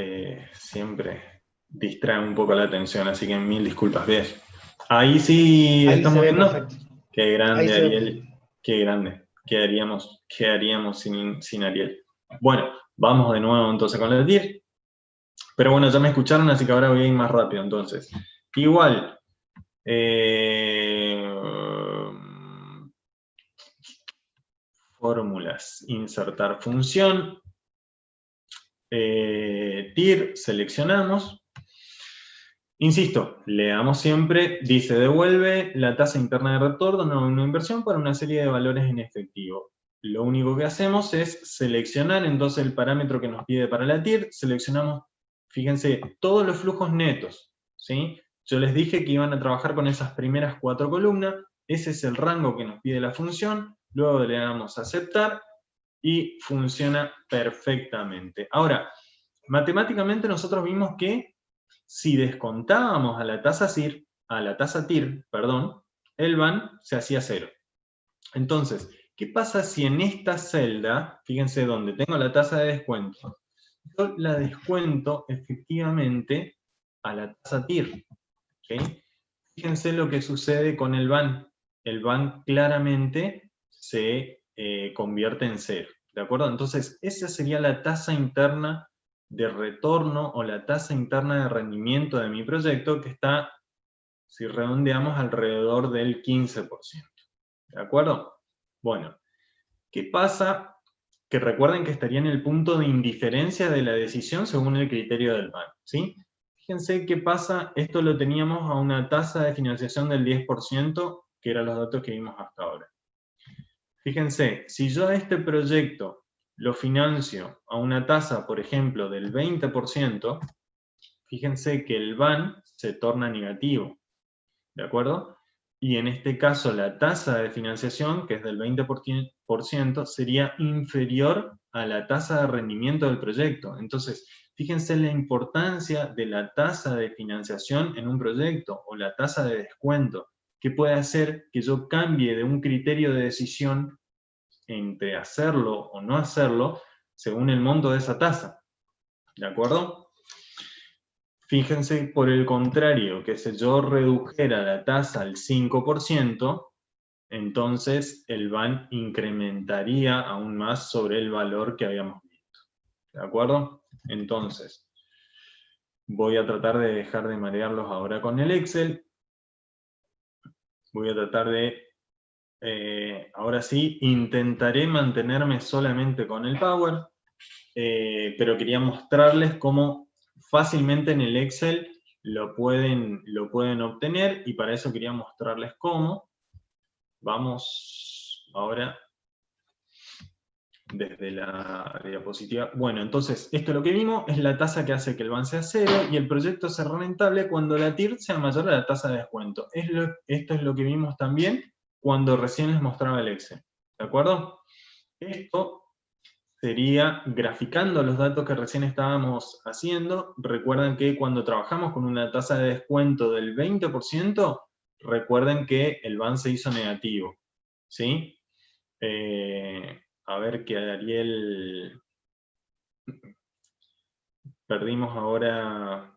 siempre distrae un poco la atención, así que 1000 disculpas. Bien. Ahí sí ahí estamos viendo. Perfecto. Qué grande, Ariel. Qué grande. ¿Qué haríamos sin Ariel? Bueno, vamos de nuevo entonces con la TIR. Pero bueno, ya me escucharon, así que ahora voy a ir más rápido entonces. Igual. Fórmulas, insertar función, TIR, seleccionamos. Insisto, leamos siempre, dice devuelve la tasa interna de retorno a una inversión para una serie de valores en efectivo. Lo único que hacemos es seleccionar entonces el parámetro que nos pide para la TIR, seleccionamos, fíjense, todos los flujos netos, ¿sí? Yo les dije que iban a trabajar con esas primeras 4 columnas, ese es el rango que nos pide la función. Luego le damos a aceptar, y funciona perfectamente. Ahora, matemáticamente nosotros vimos que si descontábamos a la tasa TIR, el VAN se hacía 0. Entonces, ¿qué pasa si en esta celda, fíjense donde tengo la tasa de descuento, yo la descuento efectivamente a la tasa TIR? ¿Okay? Fíjense lo que sucede con el VAN. El VAN claramente se convierte en 0. ¿De acuerdo? Entonces, esa sería la tasa interna de retorno o la tasa interna de rendimiento de mi proyecto, que está, si redondeamos, alrededor del 15%. ¿De acuerdo? Bueno, ¿qué pasa? Que recuerden que estaría en el punto de indiferencia de la decisión según el criterio del VAN, ¿sí? Fíjense qué pasa, esto lo teníamos a una tasa de financiación del 10%, que eran los datos que vimos hasta ahora. Fíjense, si yo a este proyecto lo financio a una tasa, por ejemplo, del 20%, fíjense que el VAN se torna negativo, ¿de acuerdo? Y en este caso la tasa de financiación, que es del 20%, sería inferior a la tasa de rendimiento del proyecto. Entonces, fíjense la importancia de la tasa de financiación en un proyecto, o la tasa de descuento, que puede hacer que yo cambie de un criterio de decisión entre hacerlo o no hacerlo, según el monto de esa tasa. ¿De acuerdo? Fíjense, por el contrario, que si yo redujera la tasa al 5%, entonces el VAN incrementaría aún más sobre el valor que habíamos visto. ¿De acuerdo? Entonces, voy a tratar de dejar de marearlos ahora con el Excel. Voy a tratar de, ahora sí, intentaré mantenerme solamente con el Power, pero quería mostrarles cómo fácilmente en el Excel lo pueden obtener, y para eso quería mostrarles cómo. Vamos ahora desde la diapositiva. Bueno, entonces, esto es lo que vimos, es la tasa que hace que el VAN sea 0 y el proyecto sea rentable cuando la TIR sea mayor a la tasa de descuento. Esto es lo que vimos también cuando recién les mostraba el Excel. ¿De acuerdo? Esto sería graficando los datos que recién estábamos haciendo. Recuerden que cuando trabajamos con una tasa de descuento del 20%, recuerden que el VAN se hizo negativo, ¿sí? A ver que Ariel... Perdimos ahora...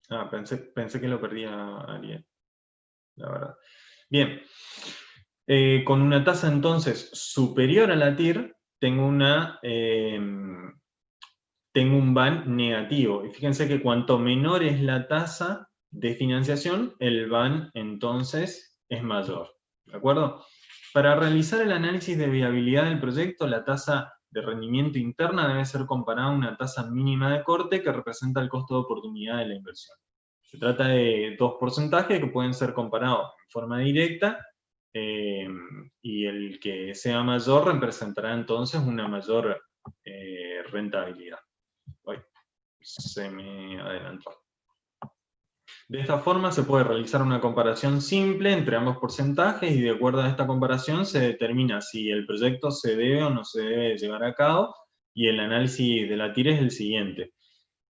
Ah, pensé que lo perdía Ariel, la verdad. Bien. Con una tasa entonces superior a la TIR, tengo un VAN negativo. Y fíjense que cuanto menor es la tasa de financiación, el VAN entonces es mayor. ¿De acuerdo? Para realizar el análisis de viabilidad del proyecto, la tasa de rendimiento interna debe ser comparada a una tasa mínima de corte que representa el costo de oportunidad de la inversión. Se trata de dos porcentajes que pueden ser comparados en forma directa, y el que sea mayor representará entonces una mayor rentabilidad. Uy, se me adelantó. De esta forma se puede realizar una comparación simple entre ambos porcentajes, y de acuerdo a esta comparación se determina si el proyecto se debe o no se debe llevar a cabo, y el análisis de la TIR es el siguiente.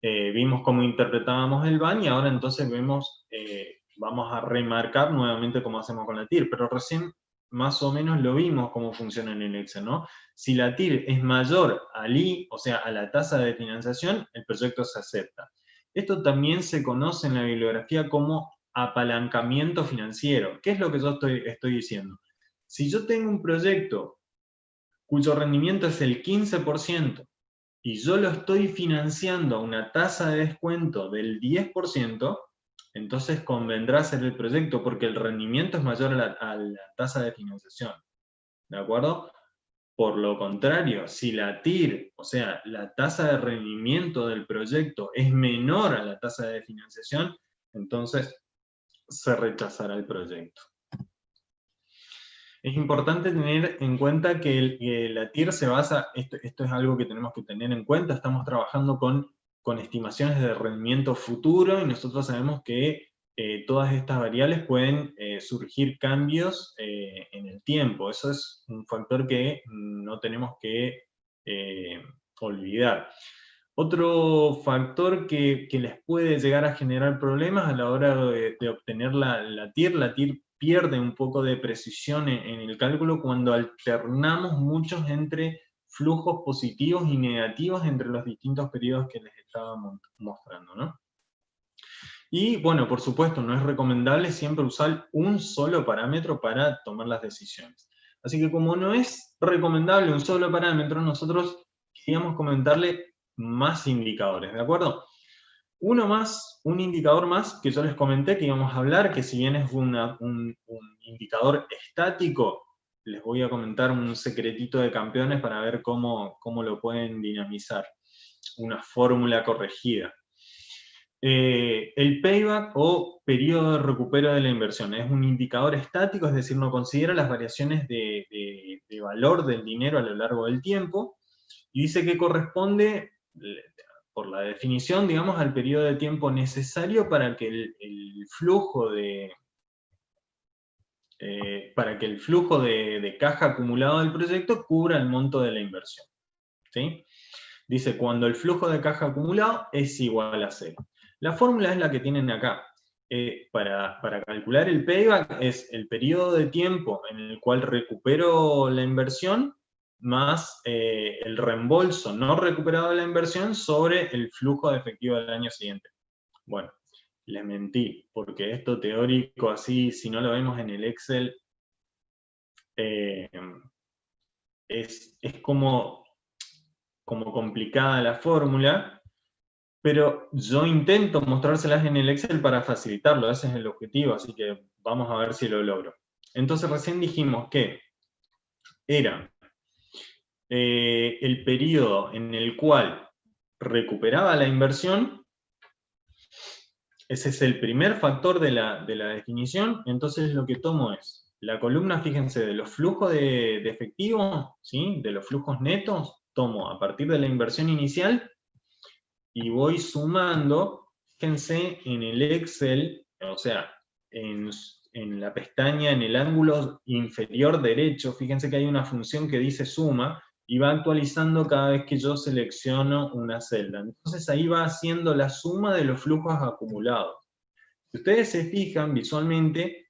Vimos cómo interpretábamos el VAN, y ahora entonces vamos a remarcar nuevamente cómo hacemos con la TIR, pero recién más o menos lo vimos cómo funciona en el Excel, ¿no? Si la TIR es mayor al I, o sea, a la tasa de financiación, el proyecto se acepta. Esto también se conoce en la bibliografía como apalancamiento financiero. ¿Qué es lo que yo estoy diciendo? Si yo tengo un proyecto cuyo rendimiento es el 15%, y yo lo estoy financiando a una tasa de descuento del 10%, entonces convendrá hacer el proyecto porque el rendimiento es mayor a la tasa de financiación. ¿De acuerdo? Por lo contrario, si la TIR, o sea, la tasa de rendimiento del proyecto es menor a la tasa de financiación, entonces se rechazará el proyecto. Es importante tener en cuenta que la TIR se basa, esto es algo que tenemos que tener en cuenta, estamos trabajando con estimaciones de rendimiento futuro, y nosotros sabemos que todas estas variables pueden surgir cambios en el tiempo. Eso es un factor que no tenemos que olvidar. Otro factor que les puede llegar a generar problemas a la hora de obtener la TIR pierde un poco de precisión en el cálculo cuando alternamos muchos entre flujos positivos y negativos entre los distintos periodos que les estaba mostrando, ¿no? Y bueno, por supuesto, no es recomendable siempre usar un solo parámetro para tomar las decisiones. Así que como no es recomendable un solo parámetro, nosotros queríamos comentarle más indicadores, ¿de acuerdo? Un indicador más que yo les comenté que íbamos a hablar, que si bien es un indicador estático, les voy a comentar un secretito de campeones para ver cómo lo pueden dinamizar. Una fórmula corregida. El payback o periodo de recupero de la inversión es un indicador estático, es decir, no considera las variaciones de valor del dinero a lo largo del tiempo, y dice que corresponde, por la definición, digamos, al periodo de tiempo necesario para que el flujo de caja acumulado del proyecto cubra el monto de la inversión. ¿Sí? Dice, cuando el flujo de caja acumulado es igual a 0. La fórmula es la que tienen acá. Para calcular el payback es el periodo de tiempo en el cual recupero la inversión más el reembolso no recuperado de la inversión sobre el flujo de efectivo del año siguiente. Bueno, les mentí, porque esto teórico así, si no lo vemos en el Excel, es como complicada la fórmula, pero yo intento mostrárselas en el Excel para facilitarlo, ese es el objetivo, así que vamos a ver si lo logro. Entonces recién dijimos que era el periodo en el cual recuperaba la inversión, ese es el primer factor de la definición, entonces lo que tomo es la columna, fíjense, de los flujos de efectivo, ¿sí? De los flujos netos, tomo a partir de la inversión inicial, y voy sumando, fíjense en el Excel, o sea, en la pestaña, en el ángulo inferior derecho, fíjense que hay una función que dice suma, y va actualizando cada vez que yo selecciono una celda. Entonces ahí va haciendo la suma de los flujos acumulados. Si ustedes se fijan visualmente,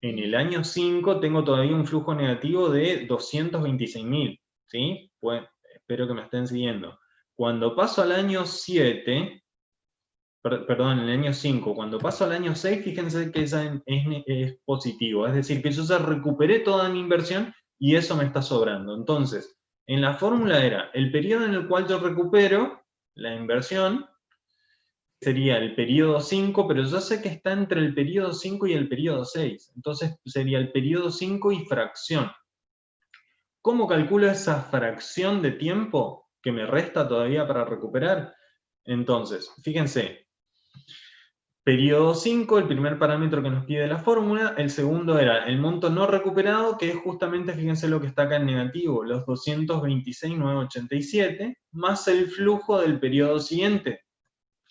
en el año 5 tengo todavía un flujo negativo de 226.000, ¿sí? Pues, espero que me estén siguiendo. Cuando paso al año 7, perdón, en el año 5, cuando paso al año 6, fíjense que ya es positivo, es decir, que yo ya recuperé toda mi inversión y eso me está sobrando. Entonces, en la fórmula era, el periodo en el cual yo recupero la inversión sería el periodo 5, pero yo sé que está entre el periodo 5 y el periodo 6, entonces sería el periodo 5 y fracción. ¿Cómo calculo esa fracción de tiempo que me resta todavía para recuperar? Entonces, fíjense, periodo 5, el primer parámetro que nos pide la fórmula, el segundo era el monto no recuperado, que es justamente, fíjense lo que está acá en negativo, los 226.987, más el flujo del periodo siguiente.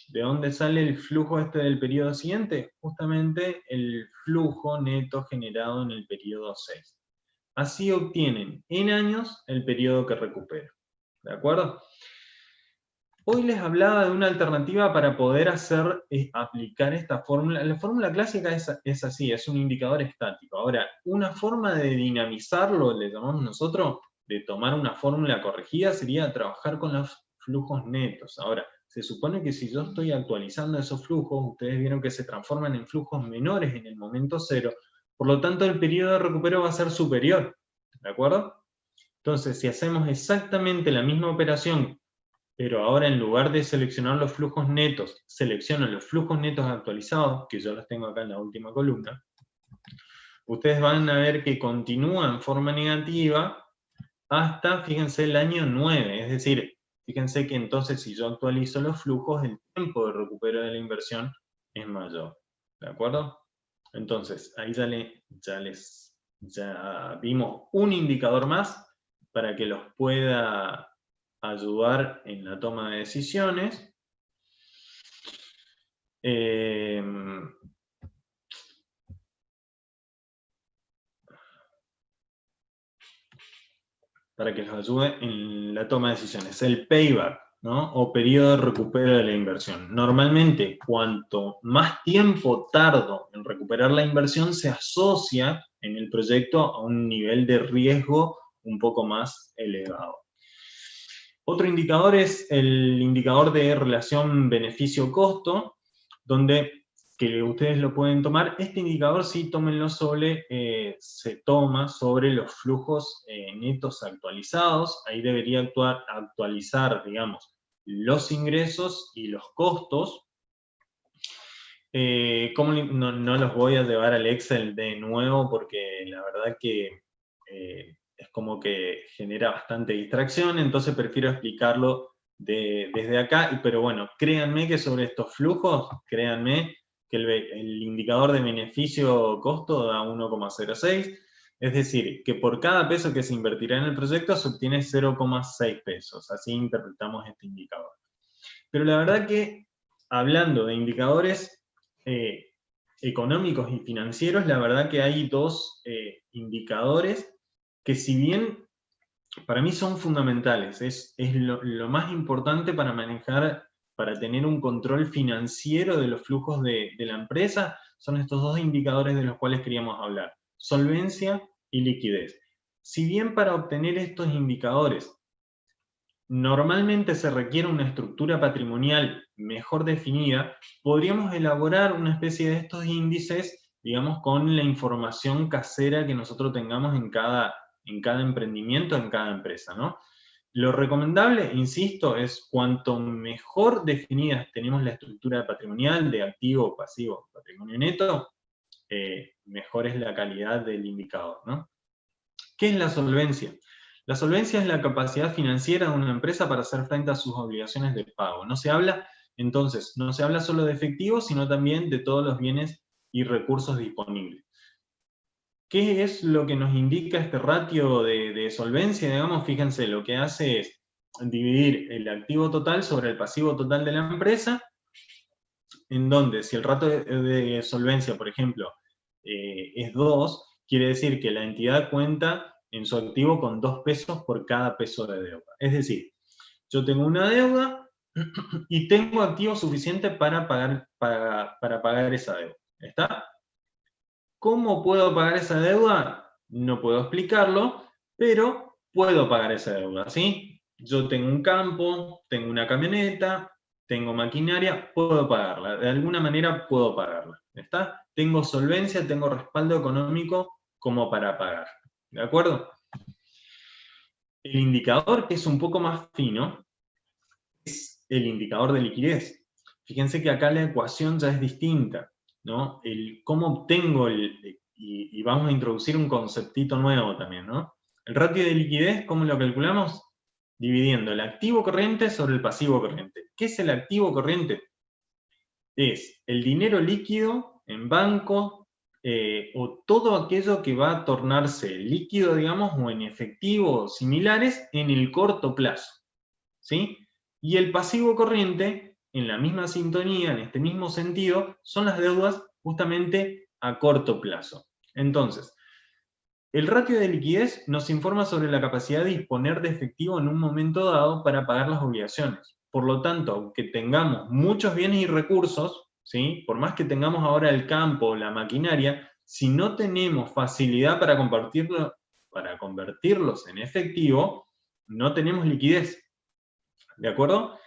¿De dónde sale el flujo del periodo siguiente? Justamente el flujo neto generado en el periodo 6. Así obtienen en años el periodo que recupero. ¿De acuerdo? Hoy les hablaba de una alternativa para poder aplicar esta fórmula. La fórmula clásica es así, es un indicador estático. Ahora, una forma de dinamizarlo, le llamamos nosotros, de tomar una fórmula corregida, sería trabajar con los flujos netos. Ahora, se supone que si yo estoy actualizando esos flujos, ustedes vieron que se transforman en flujos menores en el momento cero, por lo tanto el periodo de recupero va a ser superior. ¿De acuerdo? Entonces, si hacemos exactamente la misma operación, pero ahora en lugar de seleccionar los flujos netos, selecciono los flujos netos actualizados, que yo los tengo acá en la última columna, ustedes van a ver que continúa en forma negativa hasta, fíjense, el año 9, es decir, fíjense que entonces si yo actualizo los flujos, el tiempo de recupero de la inversión es mayor, ¿de acuerdo? Entonces, ahí ya vimos un indicador más para que los pueda ayudar en la toma de decisiones. para que los ayude en la toma de decisiones. El payback, ¿no? O periodo de recupero de la inversión. Normalmente, cuanto más tiempo tardo en recuperar la inversión, se asocia en el proyecto a un nivel de riesgo un poco más elevado. Otro indicador es el indicador de relación beneficio-costo, donde, que ustedes lo pueden tomar, este indicador sí tómenlo se toma sobre los flujos netos actualizados. Ahí debería actualizar, digamos, los ingresos y los costos. No los voy a llevar al Excel de nuevo porque la verdad que es como que genera bastante distracción, entonces prefiero explicarlo desde acá, pero bueno, créanme que sobre estos flujos, créanme que el indicador de beneficio-costo da 1,06, es decir, que por cada peso que se invertirá en el proyecto se obtiene 0,6 pesos, así interpretamos este indicador. Pero la verdad que, hablando de indicadores económicos y financieros, la verdad que hay dos indicadores que, si bien para mí son fundamentales, es lo más importante para manejar, para tener un control financiero de los flujos de la empresa, son estos dos indicadores de los cuales queríamos hablar: solvencia y liquidez. Si bien para obtener estos indicadores normalmente se requiere una estructura patrimonial mejor definida, podríamos elaborar una especie de estos índices, digamos, con la información casera que nosotros tengamos en cada emprendimiento, en cada empresa, ¿no? Lo recomendable, insisto, es cuanto mejor definidas tenemos la estructura patrimonial de activo, pasivo, patrimonio neto, mejor es la calidad del indicador, ¿no? ¿Qué es la solvencia? La solvencia es la capacidad financiera de una empresa para hacer frente a sus obligaciones de pago. Entonces, no se habla solo de efectivo, sino también de todos los bienes y recursos disponibles. ¿Qué es lo que nos indica este ratio de solvencia? Digamos, fíjense, lo que hace es dividir el activo total sobre el pasivo total de la empresa, en donde si el ratio de solvencia, por ejemplo, es 2, quiere decir que la entidad cuenta en su activo con 2 pesos por cada peso de deuda. Es decir, yo tengo una deuda y tengo activo suficiente para pagar esa deuda. ¿Está? ¿Cómo puedo pagar esa deuda? No puedo explicarlo, pero puedo pagar esa deuda, ¿sí? Yo tengo un campo, tengo una camioneta, tengo maquinaria, puedo pagarla. De alguna manera puedo pagarla. ¿Está? Tengo solvencia, tengo respaldo económico como para pagar. ¿De acuerdo? El indicador que es un poco más fino es el indicador de liquidez. Fíjense que acá la ecuación ya es distinta, ¿no? Cómo obtengo y vamos a introducir un conceptito nuevo también, ¿no? El ratio de liquidez, ¿cómo lo calculamos? Dividiendo el activo corriente sobre el pasivo corriente. ¿Qué es el activo corriente? Es el dinero líquido en banco, o todo aquello que va a tornarse líquido, digamos, o en efectivo similares en el corto plazo, ¿sí? Y el pasivo corriente, en la misma sintonía, en este mismo sentido, son las deudas justamente a corto plazo. Entonces, el ratio de liquidez nos informa sobre la capacidad de disponer de efectivo en un momento dado para pagar las obligaciones. Por lo tanto, aunque tengamos muchos bienes y recursos, ¿sí? Por más que tengamos ahora el campo o la maquinaria, si no tenemos facilidad para convertirlos en efectivo, no tenemos liquidez. ¿De acuerdo?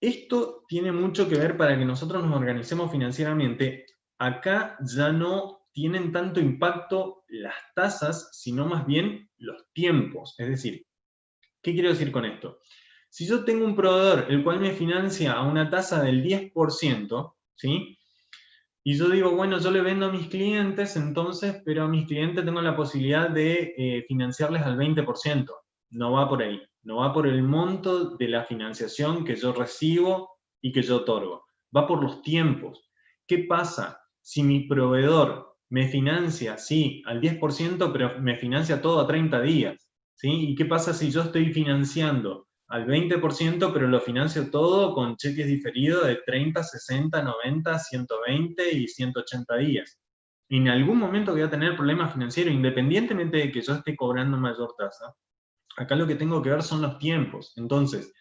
Esto tiene mucho que ver para que nosotros nos organicemos financieramente. Acá ya no tienen tanto impacto las tasas, sino más bien los tiempos. Es decir, ¿qué quiero decir con esto? Si yo tengo un proveedor el cual me financia a una tasa del 10%, ¿sí? Y yo digo, bueno, yo le vendo a mis clientes, entonces, pero a mis clientes tengo la posibilidad de financiarles al 20%. No va por ahí. No va por el monto de la financiación que yo recibo y que yo otorgo. Va por los tiempos. ¿Qué pasa si mi proveedor me financia, sí, al 10%, pero me financia todo a 30 días? ¿Sí? ¿Y qué pasa si yo estoy financiando al 20%, pero lo financio todo con cheques diferidos de 30, 60, 90, 120 y 180 días? En algún momento voy a tener problemas financieros, independientemente de que yo esté cobrando mayor tasa. acá lo que tengo que ver son los tiempos. Entonces,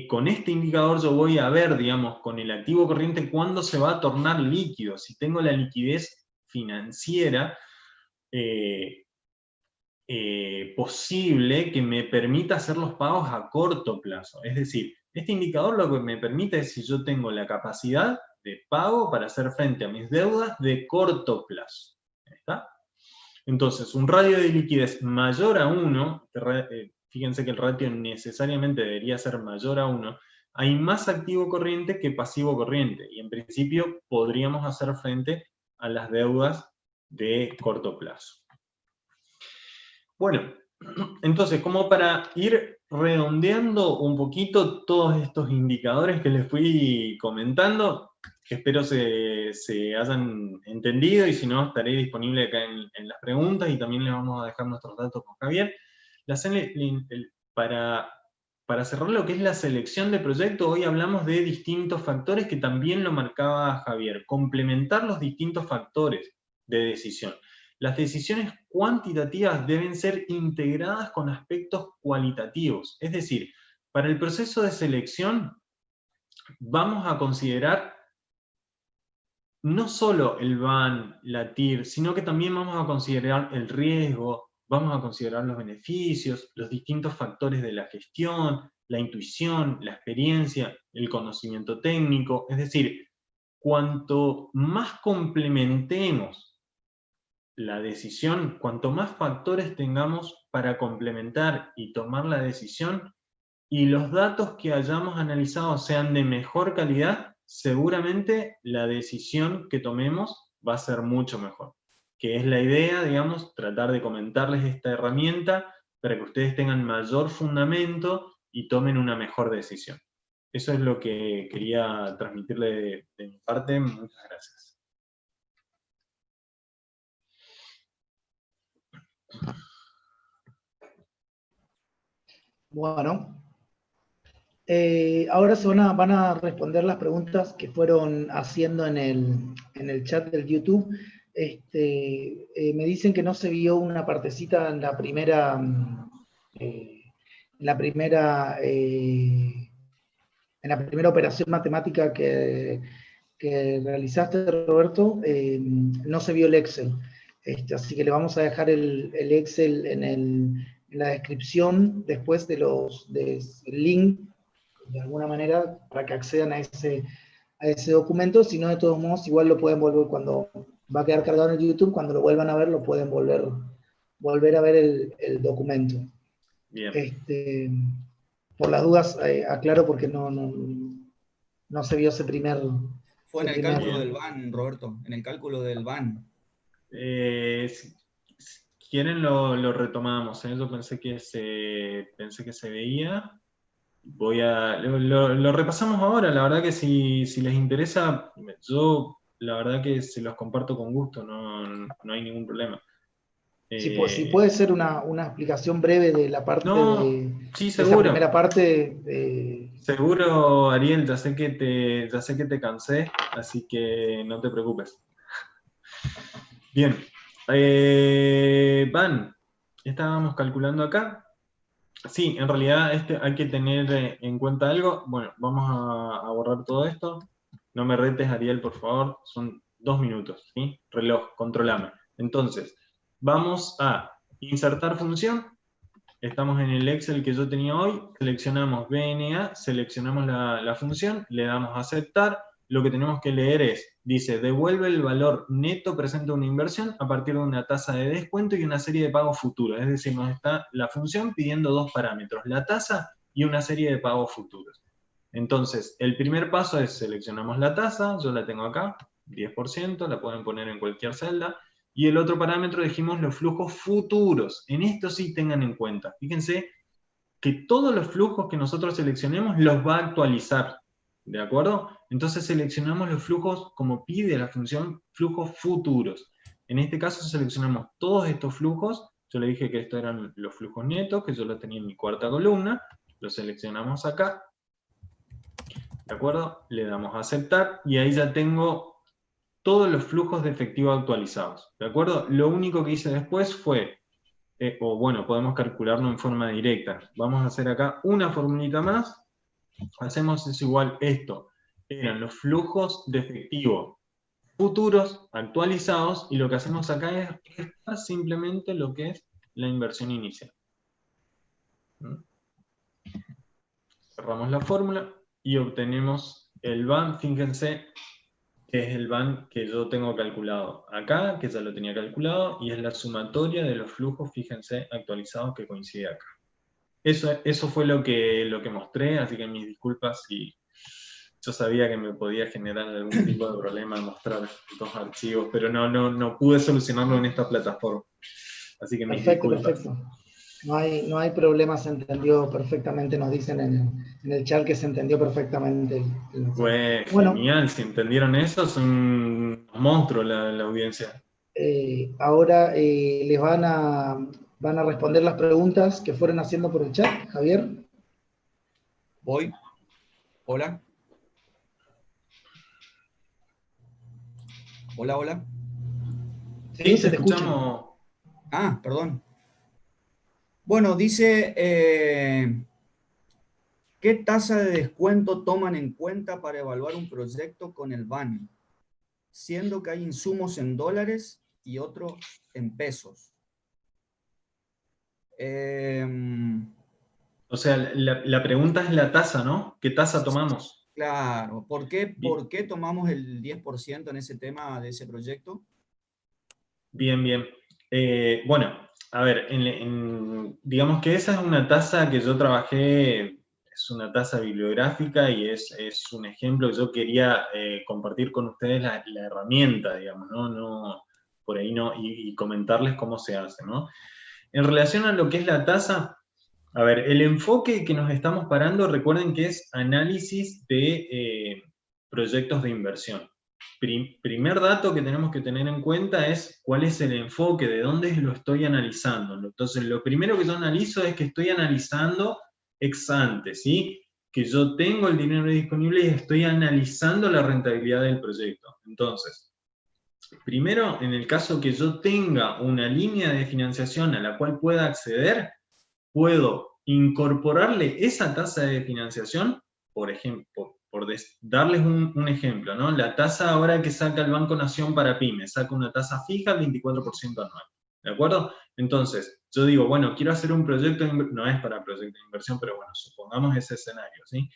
con este indicador yo voy a ver, digamos, con el activo corriente cuándo se va a tornar líquido. Si tengo la liquidez financiera posible que me permita hacer los pagos a corto plazo. Es decir, este indicador lo que me permite es si yo tengo la capacidad de pago para hacer frente a mis deudas de corto plazo. ¿Está? Entonces, un radio de liquidez mayor a 1, fíjense que el ratio necesariamente debería ser mayor a 1, hay más activo corriente que pasivo corriente, y en principio podríamos hacer frente a las deudas de corto plazo. Bueno, entonces, como para ir redondeando un poquito todos estos indicadores que les fui comentando, que espero se hayan entendido, y si no, estaré disponible acá en las preguntas, y también les vamos a dejar nuestros datos con Javier. Para cerrar lo que es la selección de proyectos, hoy hablamos de distintos factores que también lo marcaba Javier, complementar los distintos factores de decisión. Las decisiones cuantitativas deben ser integradas con aspectos cualitativos, es decir, para el proceso de selección vamos a considerar no solo el BAN, la TIR, sino que también vamos a considerar el riesgo, vamos a considerar los beneficios, los distintos factores de la gestión, la intuición, la experiencia, el conocimiento técnico. Es decir, cuanto más complementemos la decisión, cuanto más factores tengamos para complementar y tomar la decisión, y los datos que hayamos analizado sean de mejor calidad, seguramente la decisión que tomemos va a ser mucho mejor. Que es la idea, digamos, tratar de comentarles esta herramienta para que ustedes tengan mayor fundamento y tomen una mejor decisión. Eso es lo que quería transmitirle de mi parte. Muchas gracias. Bueno, ahora van a responder las preguntas que fueron haciendo en el chat del YouTube. Me dicen que no se vio una partecita en la primera operación matemática que realizaste, Roberto. No se vio el Excel. Así que le vamos a dejar el Excel en la descripción después del link, de alguna manera, para que accedan a ese documento. Si no, de todos modos, igual lo pueden volver, cuando va a quedar cargado en el YouTube, cuando lo vuelvan a ver, lo pueden volver a ver el documento. Bien. Por las dudas, aclaro, porque no se vio ese primer... Fue en el cálculo del BAN, Roberto, en el cálculo del BAN. Si quieren lo retomamos, yo pensé que se veía. Lo repasamos ahora. La verdad que si les interesa, yo la verdad que se los comparto con gusto, no hay ningún problema. Si puede ser una explicación breve de la parte sí, de esa primera parte. Seguro, Ariel, ya sé que te cansé, así que no te preocupes. Bien. Van, estábamos calculando acá. Sí, en realidad hay que tener en cuenta algo. Bueno, vamos a borrar todo esto. No me retes, Ariel, por favor. Son 2 minutos, ¿sí? Reloj, controlame. Entonces, vamos a insertar función. Estamos en el Excel que yo tenía hoy. Seleccionamos BNA, seleccionamos la función, le damos a aceptar. Lo que tenemos que leer dice, devuelve el valor neto presente a una inversión a partir de una tasa de descuento y una serie de pagos futuros. Es decir, nos está la función pidiendo 2 parámetros, la tasa y una serie de pagos futuros. Entonces, el primer paso es seleccionamos la tasa, yo la tengo acá, 10%, la pueden poner en cualquier celda. Y el otro parámetro dijimos los flujos futuros. En esto sí tengan en cuenta. Fíjense que todos los flujos que nosotros seleccionemos los va a actualizar. ¿De acuerdo? Entonces seleccionamos los flujos como pide la función flujos futuros. En este caso seleccionamos todos estos flujos. Yo le dije que estos eran los flujos netos, que yo los tenía en mi cuarta columna. Los seleccionamos acá. ¿De acuerdo? Le damos a aceptar y ahí ya tengo todos los flujos de efectivo actualizados. ¿De acuerdo? Lo único que hice después fue o bueno, podemos calcularlo en forma directa. Vamos a hacer acá una formulita más. Hacemos es igual esto. Eran los flujos de efectivo futuros actualizados, y lo que hacemos acá es restar simplemente lo que es la inversión inicial. Cerramos la fórmula y obtenemos el BAN. Fíjense que es el BAN que yo tengo calculado acá, que ya lo tenía calculado, y es la sumatoria de los flujos, fíjense, actualizados, que coincide acá. Eso fue lo que mostré, así que mis disculpas si yo sabía que me podía generar algún tipo de problema mostrar estos archivos, pero no pude solucionarlo en esta plataforma. Así que mis disculpas. Perfecto. No hay problema, se entendió perfectamente, nos dicen en el chat que se entendió perfectamente. Fue genial, si entendieron eso, son monstruos la audiencia. Ahora les van a responder las preguntas que fueron haciendo por el chat, Javier. Voy. Hola. Hola, hola. Sí, se te escucha. Ah, perdón. Bueno, dice, ¿qué tasa de descuento toman en cuenta para evaluar un proyecto con el BAN? Siendo que hay insumos en dólares y otros en pesos. O sea, la pregunta es la tasa, ¿no? ¿Qué tasa tomamos? Claro. ¿Por qué tomamos el 10% en ese tema de ese proyecto? Bien. Bueno, a ver, digamos que esa es una tasa que yo trabajé, es una tasa bibliográfica y es un ejemplo que yo quería compartir con ustedes la herramienta, digamos, ¿no? Por ahí no, y comentarles cómo se hace, ¿no? En relación a lo que es la tasa, a ver, el enfoque que nos estamos parando, recuerden que es análisis de proyectos de inversión. Primer dato que tenemos que tener en cuenta es cuál es el enfoque, de dónde lo estoy analizando. Entonces, lo primero que yo analizo es que estoy analizando ex ante, ¿sí? Que yo tengo el dinero disponible y estoy analizando la rentabilidad del proyecto. Entonces, primero, en el caso que yo tenga una línea de financiación a la cual pueda acceder, puedo incorporarle esa tasa de financiación, por ejemplo, darles un ejemplo, ¿no? La tasa ahora que saca el Banco Nación para pymes, saca una tasa fija del 24% anual, ¿de acuerdo? Entonces, yo digo, bueno, quiero hacer un proyecto, no es para proyecto de inversión, pero bueno, supongamos ese escenario, ¿sí?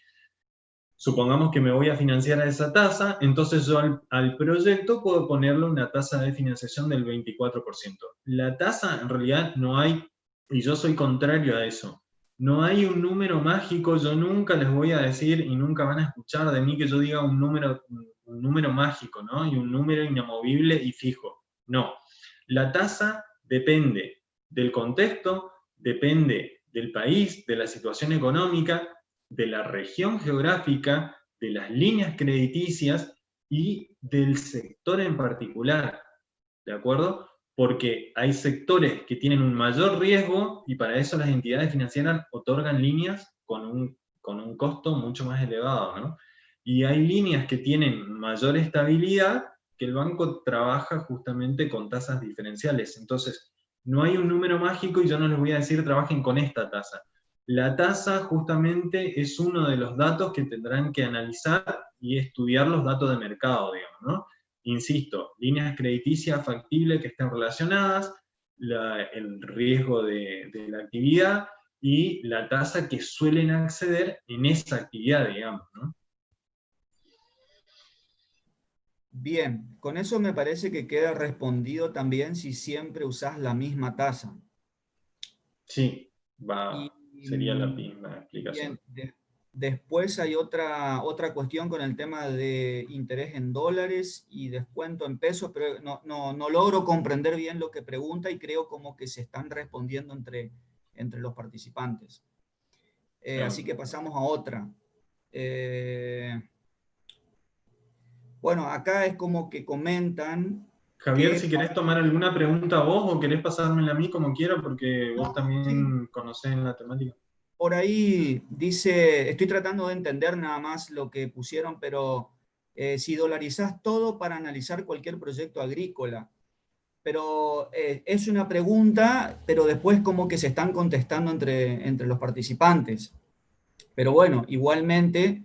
Supongamos que me voy a financiar a esa tasa, entonces yo al proyecto puedo ponerle una tasa de financiación del 24%. La tasa, en realidad, no hay, y yo soy contrario a eso, no hay un número mágico, yo nunca les voy a decir y nunca van a escuchar de mí que yo diga un número mágico, ¿no? Y un número inamovible y fijo. No. La tasa depende del contexto, depende del país, de la situación económica, de la región geográfica, de las líneas crediticias y del sector en particular, ¿de acuerdo? Porque hay sectores que tienen un mayor riesgo y para eso las entidades financieras otorgan líneas con un costo mucho más elevado, ¿no? Y hay líneas que tienen mayor estabilidad que el banco trabaja justamente con tasas diferenciales. Entonces, no hay un número mágico y yo no les voy a decir trabajen con esta tasa. La tasa justamente es uno de los datos que tendrán que analizar y estudiar los datos de mercado, digamos, ¿no? Insisto, líneas crediticias factibles que estén relacionadas, el riesgo de la actividad y la tasa que suelen acceder en esa actividad, digamos, ¿no? Bien, con eso me parece que queda respondido también si siempre usás la misma tasa. Sí, sería la misma explicación. Bien, después hay otra cuestión con el tema de interés en dólares y descuento en pesos, pero no logro comprender bien lo que pregunta y creo como que se están respondiendo entre los participantes. Así que pasamos a otra. Bueno, acá es como que comentan Javier, que... si querés tomar alguna pregunta vos o querés pasármela a mí como quiera, porque vos también Sí, conocés la temática. por ahí dice, estoy tratando de entender nada más lo que pusieron, pero si dolarizás todo para analizar cualquier proyecto agrícola, pero es una pregunta, pero después como que se están contestando entre los participantes. Pero bueno, igualmente,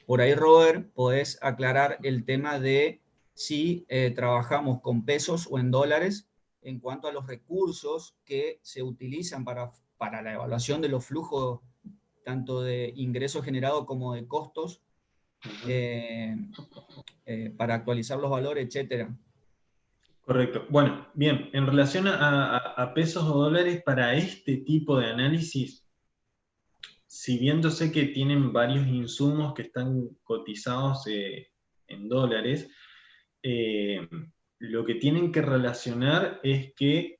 por ahí, Robert, podés aclarar el tema de si trabajamos con pesos o en dólares en cuanto a los recursos que se utilizan para la evaluación de los flujos, tanto de ingresos generados como de costos, para actualizar los valores, etcétera. Correcto. Bueno, bien, en relación a pesos o dólares, para este tipo de análisis, si bien yo sé que tienen varios insumos que están cotizados en dólares, eh, lo que tienen que relacionar es que,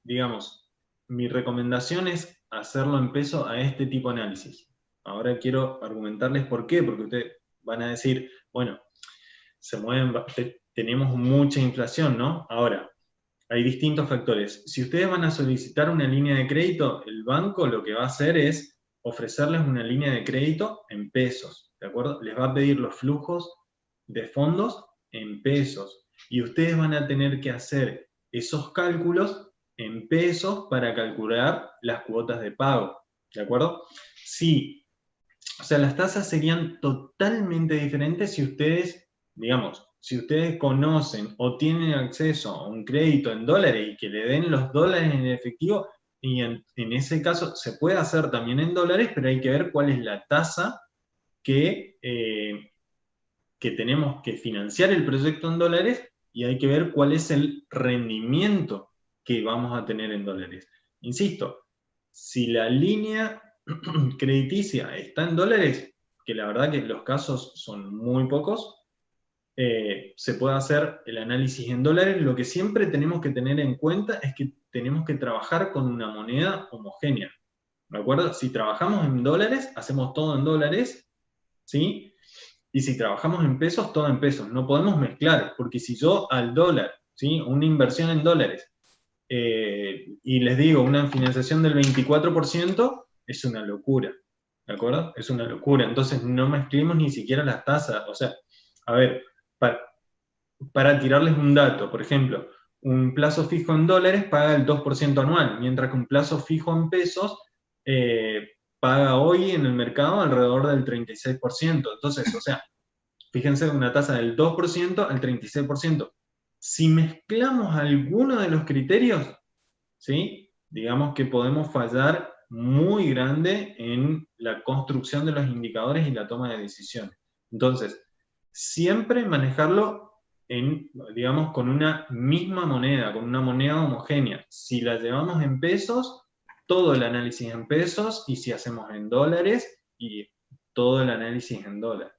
digamos, mi recomendación es hacerlo en peso a este tipo de análisis. Ahora quiero argumentarles por qué, porque ustedes van a decir, bueno, se mueven, tenemos mucha inflación, ¿no? Ahora, hay distintos factores. Si ustedes van a solicitar una línea de crédito, el banco lo que va a hacer es ofrecerles una línea de crédito en pesos, ¿de acuerdo? Les va a pedir los flujos de fondos en pesos y ustedes van a tener que hacer esos cálculos en pesos para calcular las cuotas de pago, ¿de acuerdo? Sí, o sea, las tasas serían totalmente diferentes si ustedes, digamos, si ustedes conocen o tienen acceso a un crédito en dólares y que le den los dólares en efectivo, y en ese caso se puede hacer también en dólares, pero hay que ver cuál es la tasa que, que tenemos que financiar el proyecto en dólares y hay que ver cuál es el rendimiento que vamos a tener en dólares. Insisto, si la línea crediticia está en dólares, que la verdad que los casos son muy pocos, se puede hacer el análisis en dólares. Lo que siempre tenemos que tener en cuenta es que tenemos que trabajar con una moneda homogénea, ¿de acuerdo? Si trabajamos en dólares, hacemos todo en dólares, ¿sí? Y si trabajamos en pesos, todo en pesos. No podemos mezclar, porque si yo al dólar, ¿sí? Una inversión en dólares, y les digo, una financiación del 24%, es una locura, ¿de acuerdo? Es una locura. Entonces no mezclemos ni siquiera las tasas. O sea, a ver, para tirarles un dato, por ejemplo, un plazo fijo en dólares paga el 2% anual, mientras que un plazo fijo en pesos paga hoy en el mercado alrededor del 36%. Entonces, o sea, fíjense, una tasa del 2% al 36%. Si mezclamos alguno de los criterios, ¿sí? Digamos que podemos fallar muy grande en la construcción de los indicadores y la toma de decisiones. Entonces, siempre manejarlo digamos, con una misma moneda, con una moneda homogénea. Si la llevamos en pesos, todo el análisis en pesos, y si hacemos en dólares, y todo el análisis en dólares.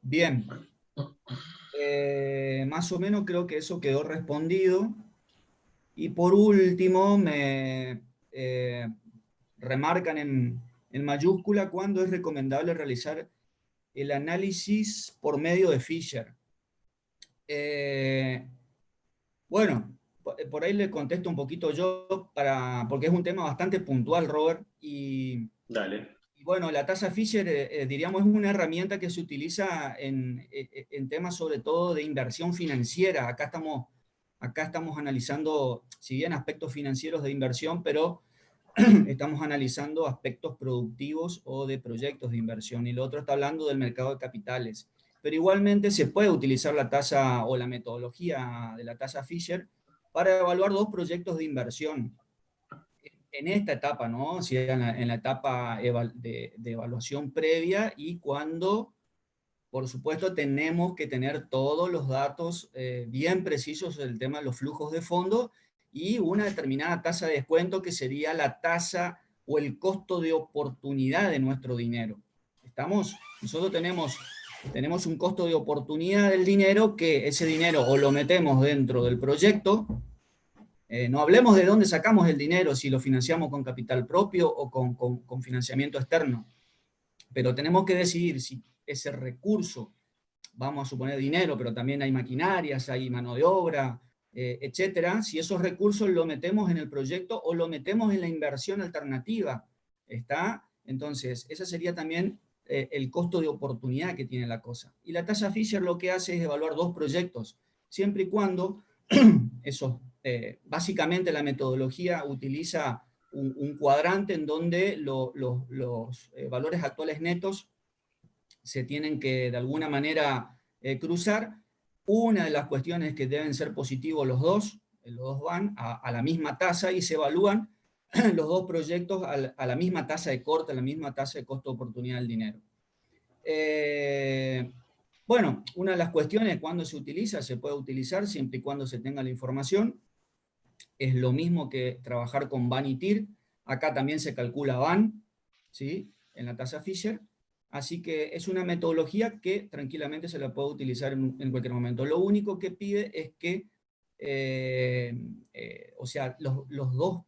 Bien, más o menos creo que eso quedó respondido. Y por último, me remarcan en mayúscula cuándo es recomendable realizar el análisis por medio de Fisher. Bueno, por ahí le contesto un poquito yo, porque es un tema bastante puntual, Robert, Dale. y bueno, la tasa Fisher, diríamos, es una herramienta que se utiliza en temas sobre todo de inversión financiera. Acá estamos analizando, si bien aspectos financieros de inversión, pero estamos analizando aspectos productivos o de proyectos de inversión. Y lo otro está hablando del mercado de capitales. Pero igualmente se puede utilizar la tasa o la metodología de la tasa Fisher para evaluar dos proyectos de inversión en esta etapa, ¿no? Si en la etapa de evaluación previa y cuando, por supuesto, tenemos que tener todos los datos bien precisos del tema de los flujos de fondo y una determinada tasa de descuento que sería la tasa o el costo de oportunidad de nuestro dinero. ¿Estamos? Nosotros tenemos un costo de oportunidad del dinero, que ese dinero o lo metemos dentro del proyecto. No hablemos de dónde sacamos el dinero, si lo financiamos con capital propio o con financiamiento externo, pero tenemos que decidir si ese recurso, vamos a suponer dinero, pero también hay maquinarias, hay mano de obra, etcétera, si esos recursos lo metemos en el proyecto o lo metemos en la inversión alternativa. ¿Está? Entonces, ese sería también el costo de oportunidad que tiene la cosa. Y la tasa Fisher lo que hace es evaluar dos proyectos. siempre y cuando básicamente la metodología utiliza un cuadrante en donde los valores actuales netos se tienen que de alguna manera cruzar. Una de las cuestiones es que deben ser positivos los dos van a la misma tasa y se evalúan los dos proyectos a la misma tasa de corte, a la misma tasa de costo de oportunidad del dinero. Bueno, una de las cuestiones, cuando se utiliza, se puede utilizar siempre y cuando se tenga la información. Es lo mismo que trabajar con VAN y TIR. Acá también se calcula VAN, ¿sí?, en la tasa Fisher. Así que es una metodología que tranquilamente se la puede utilizar en cualquier momento. Lo único que pide es que, o sea, los dos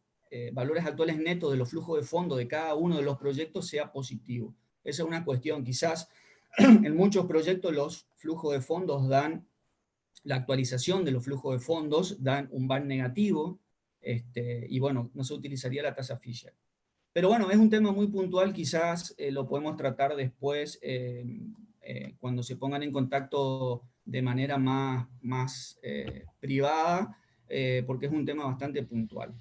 valores actuales netos de los flujos de fondos de cada uno de los proyectos sea positivo. Esa es una cuestión. Quizás en muchos proyectos los flujos de fondos dan, la actualización de los flujos de fondos dan un VAN negativo, y bueno, no se utilizaría la tasa Fisher. Pero bueno, es un tema muy puntual, quizás lo podemos tratar después cuando se pongan en contacto de manera más privada, porque es un tema bastante puntual.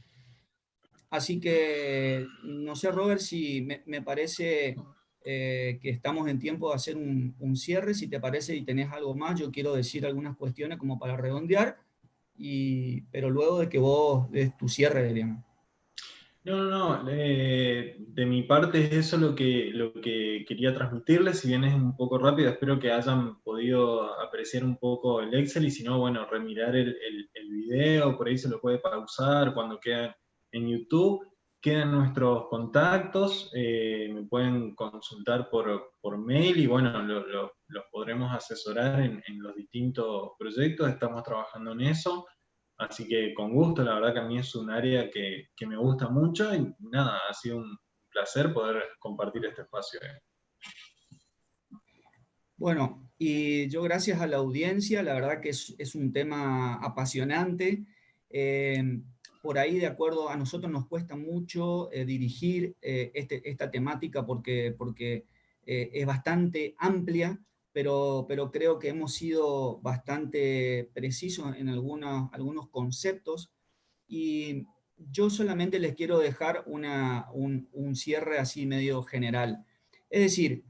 Así que, no sé, Robert, si me parece que estamos en tiempo de hacer un cierre. Si te parece y tenés algo más, yo quiero decir algunas cuestiones como para redondear, pero luego de que vos des tu cierre, Adrián. No, de mi parte es eso lo que quería transmitirles. Si bien es un poco rápido, espero que hayan podido apreciar un poco el Excel, y si no, bueno, remirar el video, por ahí se lo puede pausar cuando queda en YouTube. Quedan nuestros contactos, me pueden consultar por mail, y bueno, los podremos asesorar en los distintos proyectos. Estamos trabajando en eso. Así que con gusto, la verdad que a mí es un área que me gusta mucho, y nada, ha sido un placer poder compartir este espacio. Bueno, y yo gracias a la audiencia, la verdad que es un tema apasionante. Por ahí, de acuerdo, a nosotros nos cuesta mucho dirigir esta temática porque es bastante amplia, pero creo que hemos sido bastante precisos en algunos conceptos, y yo solamente les quiero dejar un cierre así medio general. Es decir,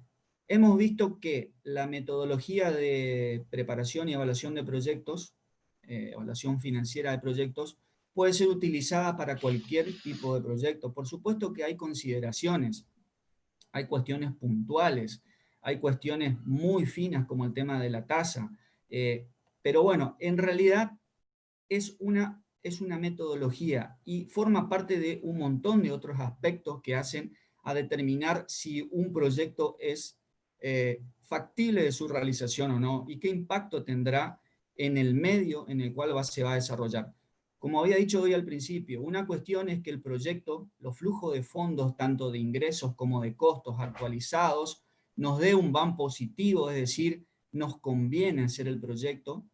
hemos visto que la metodología de preparación y evaluación de proyectos, evaluación financiera de proyectos, puede ser utilizada para cualquier tipo de proyecto. Por supuesto que hay consideraciones, hay cuestiones puntuales, hay cuestiones muy finas como el tema de la tasa, pero bueno, en realidad es una metodología y forma parte de un montón de otros aspectos que hacen a determinar si un proyecto es factible de su realización o no, y qué impacto tendrá en el medio en el cual se va a desarrollar. Como había dicho hoy al principio, una cuestión es que el proyecto, los flujos de fondos, tanto de ingresos como de costos actualizados, nos dé un VAN positivo, es decir, nos conviene hacer el proyecto,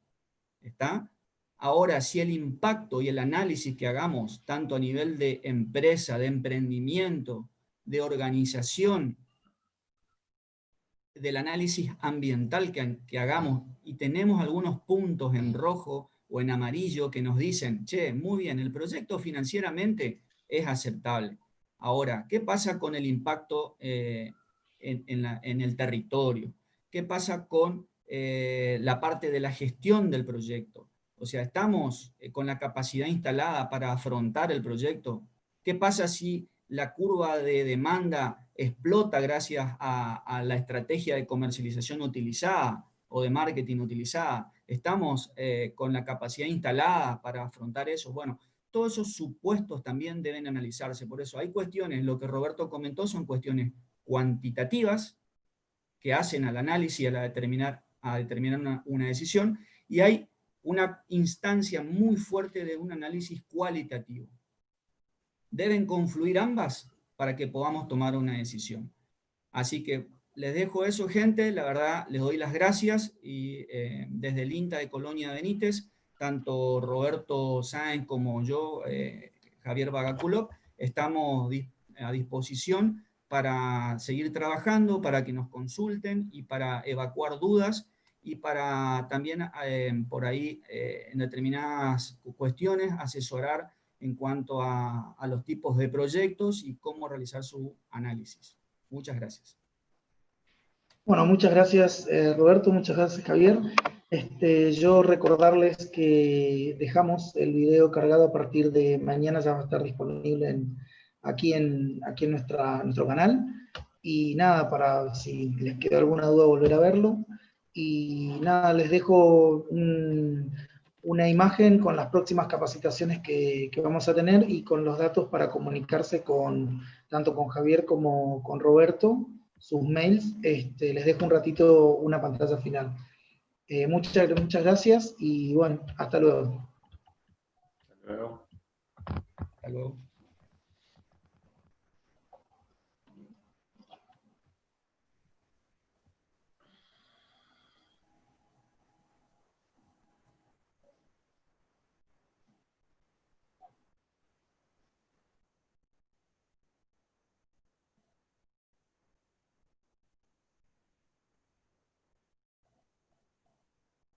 ¿está? Ahora, si el impacto y el análisis que hagamos, tanto a nivel de empresa, de emprendimiento, de organización, del análisis ambiental que hagamos, y tenemos algunos puntos en rojo o en amarillo que nos dicen, che, muy bien, el proyecto financieramente es aceptable. Ahora, ¿qué pasa con el impacto en el territorio? ¿Qué pasa con la parte de la gestión del proyecto? O sea, ¿estamos con la capacidad instalada para afrontar el proyecto? ¿Qué pasa si la curva de demanda explota gracias a la estrategia de comercialización utilizada o de marketing utilizada? ¿Estamos con la capacidad instalada para afrontar eso? Bueno, todos esos supuestos también deben analizarse. Por eso hay cuestiones, lo que Roberto comentó, son cuestiones cuantitativas que hacen al análisis y a determinar una decisión, y hay una instancia muy fuerte de un análisis cualitativo. Deben confluir ambas para que podamos tomar una decisión. Así que les dejo eso, gente. La verdad, les doy las gracias, y desde el INTA de Colonia Benítez, tanto Roberto Sáenz como yo, Javier Bagaculov, estamos a disposición para seguir trabajando, para que nos consulten y para evacuar dudas. y para también por ahí en determinadas cuestiones asesorar en cuanto a los tipos de proyectos y cómo realizar su análisis. Muchas gracias. Bueno, muchas gracias Roberto, muchas gracias Javier. Yo recordarles que dejamos el video cargado a partir de mañana, ya va a estar disponible aquí en nuestro canal. Y nada, para si les queda alguna duda volver a verlo. Y nada, les dejo una imagen con las próximas capacitaciones que vamos a tener y con los datos para comunicarse tanto con Javier como con Roberto, sus mails. Les dejo un ratito una pantalla final. Muchas gracias y bueno, hasta luego. Hasta luego. Hasta luego.